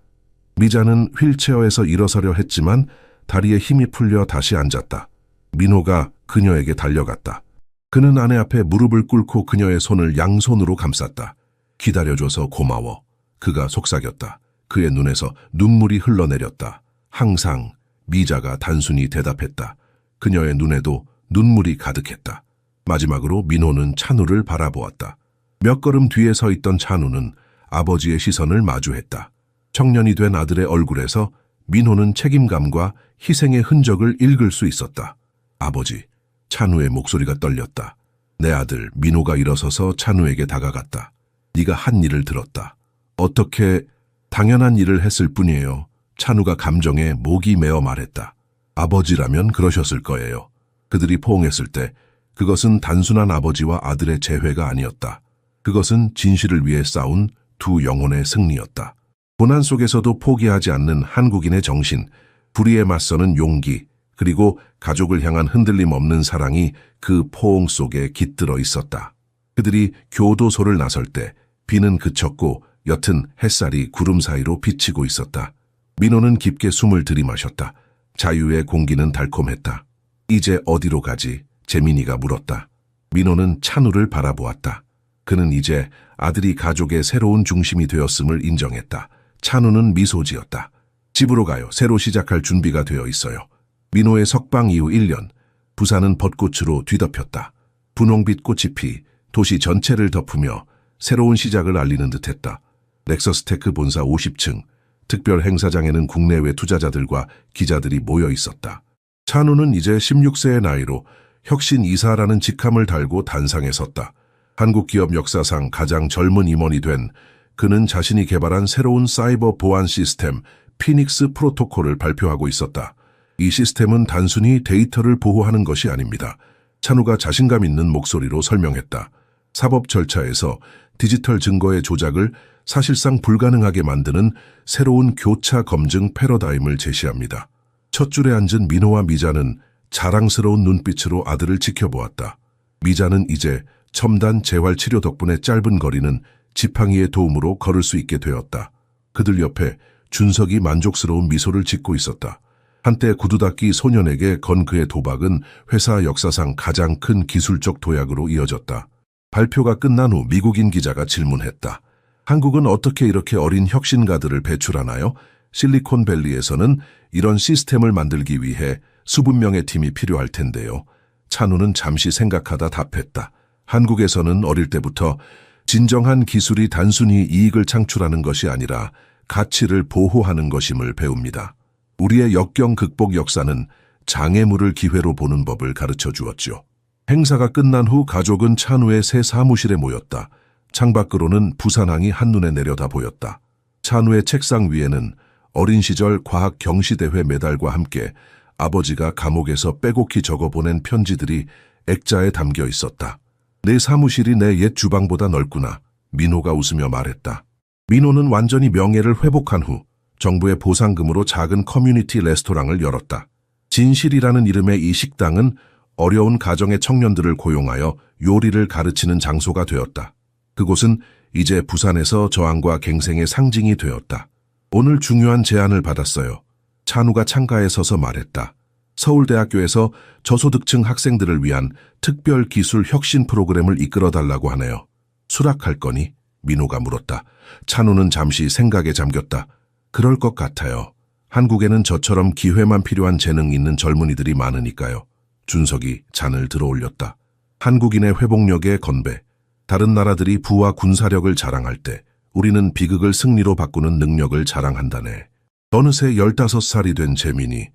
미자는 휠체어에서 일어서려 했지만 다리에 힘이 풀려 다시 앉았다. 민호가 그녀에게 달려갔다. 그는 아내 앞에 무릎을 꿇고 그녀의 손을 양손으로 감쌌다. 기다려줘서 고마워. 그가 속삭였다. 그의 눈에서 눈물이 흘러내렸다. 항상. 미자가 단순히 대답했다. 그녀의 눈에도 눈물이 가득했다. 마지막으로 민호는 찬우를 바라보았다. 몇 걸음 뒤에 서 있던 찬우는 아버지의 시선을 마주했다. 청년이 된 아들의 얼굴에서 민호는 책임감과 희생의 흔적을 읽을 수 있었다. 아버지, 찬우의 목소리가 떨렸다. 내 아들 민호가 일어서서 찬우에게 다가갔다. 네가 한 일을 들었다. 어떻게 당연한 일을 했을 뿐이에요. 찬우가 감정에 목이 메어 말했다. 아버지라면 그러셨을 거예요. 그들이 포옹했을 때 그것은 단순한 아버지와 아들의 재회가 아니었다. 그것은 진실을 위해 싸운 두 영혼의 승리였다. 고난 속에서도 포기하지 않는 한국인의 정신, 불의에 맞서는 용기, 그리고 가족을 향한 흔들림 없는 사랑이 그 포옹 속에 깃들어 있었다. 그들이 교도소를 나설 때 비는 그쳤고 옅은 햇살이 구름 사이로 비치고 있었다. 민호는 깊게 숨을 들이마셨다. 자유의 공기는 달콤했다. 이제 어디로 가지? 재민이가 물었다. 민호는 찬우를 바라보았다. 그는 이제 아들이 가족의 새로운 중심이 되었음을 인정했다. 찬우는 미소 지었다. 집으로 가요. 새로 시작할 준비가 되어 있어요. 민호의 석방 이후 1년, 부산은 벚꽃으로 뒤덮였다. 분홍빛 꽃이 피 도시 전체를 덮으며 새로운 시작을 알리는 듯했다. 넥서스테크 본사 50층, 특별 행사장에는 국내외 투자자들과 기자들이 모여 있었다. 찬우는 이제 16세의 나이로 혁신 이사라는 직함을 달고 단상에 섰다. 한국 기업 역사상 가장 젊은 임원이 된 그는 자신이 개발한 새로운 사이버 보안 시스템 피닉스 프로토콜을 발표하고 있었다. 이 시스템은 단순히 데이터를 보호하는 것이 아닙니다. 찬우가 자신감 있는 목소리로 설명했다. 사법 절차에서 디지털 증거의 조작을 사실상 불가능하게 만드는 새로운 교차 검증 패러다임을 제시합니다. 첫 줄에 앉은 민호와 미자는 자랑스러운 눈빛으로 아들을 지켜보았다. 미자는 이제 첨단 재활치료 덕분에 짧은 거리는 지팡이의 도움으로 걸을 수 있게 되었다. 그들 옆에 준석이 만족스러운 미소를 짓고 있었다. 한때 구두닦이 소년에게 건 그의 도박은 회사 역사상 가장 큰 기술적 도약으로 이어졌다. 발표가 끝난 후 미국인 기자가 질문했다. 한국은 어떻게 이렇게 어린 혁신가들을 배출하나요? 실리콘밸리에서는 이런 시스템을 만들기 위해 수백 명의 팀이 필요할 텐데요. 찬우는 잠시 생각하다 답했다. 한국에서는 어릴 때부터 진정한 기술이 단순히 이익을 창출하는 것이 아니라 가치를 보호하는 것임을 배웁니다. 우리의 역경 극복 역사는 장애물을 기회로 보는 법을 가르쳐 주었죠. 행사가 끝난 후 가족은 찬우의 새 사무실에 모였다. 창밖으로는 부산항이 한눈에 내려다 보였다. 찬우의 책상 위에는 어린 시절 과학 경시대회 메달과 함께 아버지가 감옥에서 빼곡히 적어보낸 편지들이 액자에 담겨 있었다. 내 사무실이 내 옛 주방보다 넓구나. 민호가 웃으며 말했다. 민호는 완전히 명예를 회복한 후 정부의 보상금으로 작은 커뮤니티 레스토랑을 열었다. 진실이라는 이름의 이 식당은 어려운 가정의 청년들을 고용하여 요리를 가르치는 장소가 되었다. 그곳은 이제 부산에서 저항과 갱생의 상징이 되었다. 오늘 중요한 제안을 받았어요. 찬우가 창가에 서서 말했다. 서울대학교에서 저소득층 학생들을 위한 특별 기술 혁신 프로그램을 이끌어달라고 하네요. 수락할 거니? 민호가 물었다. 찬우는 잠시 생각에 잠겼다. 그럴 것 같아요. 한국에는 저처럼 기회만 필요한 재능 있는 젊은이들이 많으니까요. 준석이 잔을 들어 올렸다. 한국인의 회복력에 건배. 다른 나라들이 부와 군사력을 자랑할 때 우리는 비극을 승리로 바꾸는 능력을 자랑한다네. 어느새 15살이 된 재민이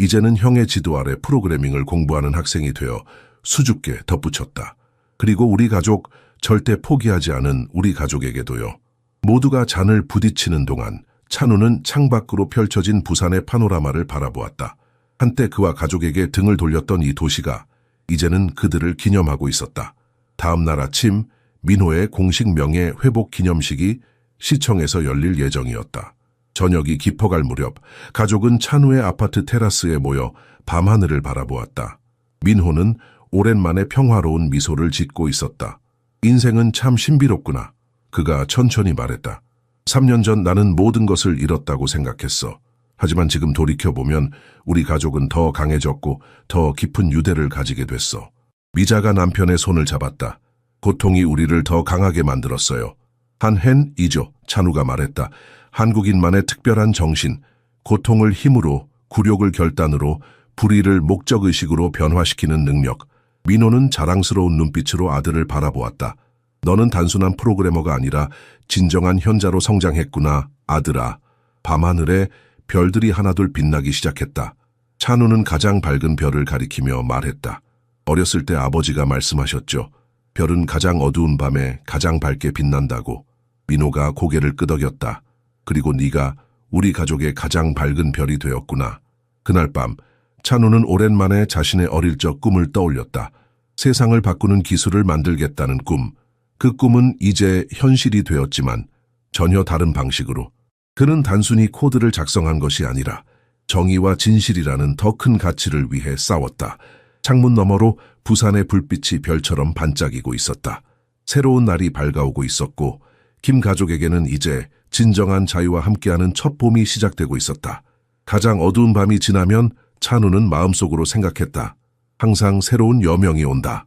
이제는 형의 지도 아래 프로그래밍을 공부하는 학생이 되어 수줍게 덧붙였다. 그리고 우리 가족, 절대 포기하지 않은 우리 가족에게도요. 모두가 잔을 부딪히는 동안 찬우는 창밖으로 펼쳐진 부산의 파노라마를 바라보았다. 한때 그와 가족에게 등을 돌렸던 이 도시가 이제는 그들을 기념하고 있었다. 다음 날 아침 민호의 공식 명예 회복 기념식이 시청에서 열릴 예정이었다. 저녁이 깊어갈 무렵 가족은 찬우의 아파트 테라스에 모여 밤하늘을 바라보았다. 민호는 오랜만에 평화로운 미소를 짓고 있었다. 인생은 참 신비롭구나. 그가 천천히 말했다. 3년 전 나는 모든 것을 잃었다고 생각했어. 하지만 지금 돌이켜보면 우리 가족은 더 강해졌고 더 깊은 유대를 가지게 됐어. 미자가 남편의 손을 잡았다. 고통이 우리를 더 강하게 만들었어요. 한헨이죠. 찬우가 말했다. 한국인만의 특별한 정신, 고통을 힘으로, 굴욕을 결단으로, 불의를 목적의식으로 변화시키는 능력. 민호는 자랑스러운 눈빛으로 아들을 바라보았다. 너는 단순한 프로그래머가 아니라 진정한 현자로 성장했구나, 아들아. 밤하늘에 별들이 하나둘 빛나기 시작했다. 찬우는 가장 밝은 별을 가리키며 말했다. 어렸을 때 아버지가 말씀하셨죠. 별은 가장 어두운 밤에 가장 밝게 빛난다고. 민호가 고개를 끄덕였다. 그리고 네가 우리 가족의 가장 밝은 별이 되었구나. 그날 밤 찬우는 오랜만에 자신의 어릴 적 꿈을 떠올렸다. 세상을 바꾸는 기술을 만들겠다는 꿈. 그 꿈은 이제 현실이 되었지만 전혀 다른 방식으로. 그는 단순히 코드를 작성한 것이 아니라 정의와 진실이라는 더 큰 가치를 위해 싸웠다. 창문 너머로 부산의 불빛이 별처럼 반짝이고 있었다. 새로운 날이 밝아오고 있었고 김 가족에게는 이제 진정한 자유와 함께하는 첫 봄이 시작되고 있었다. 가장 어두운 밤이 지나면 찬우는 마음속으로 생각했다. 항상 새로운 여명이 온다.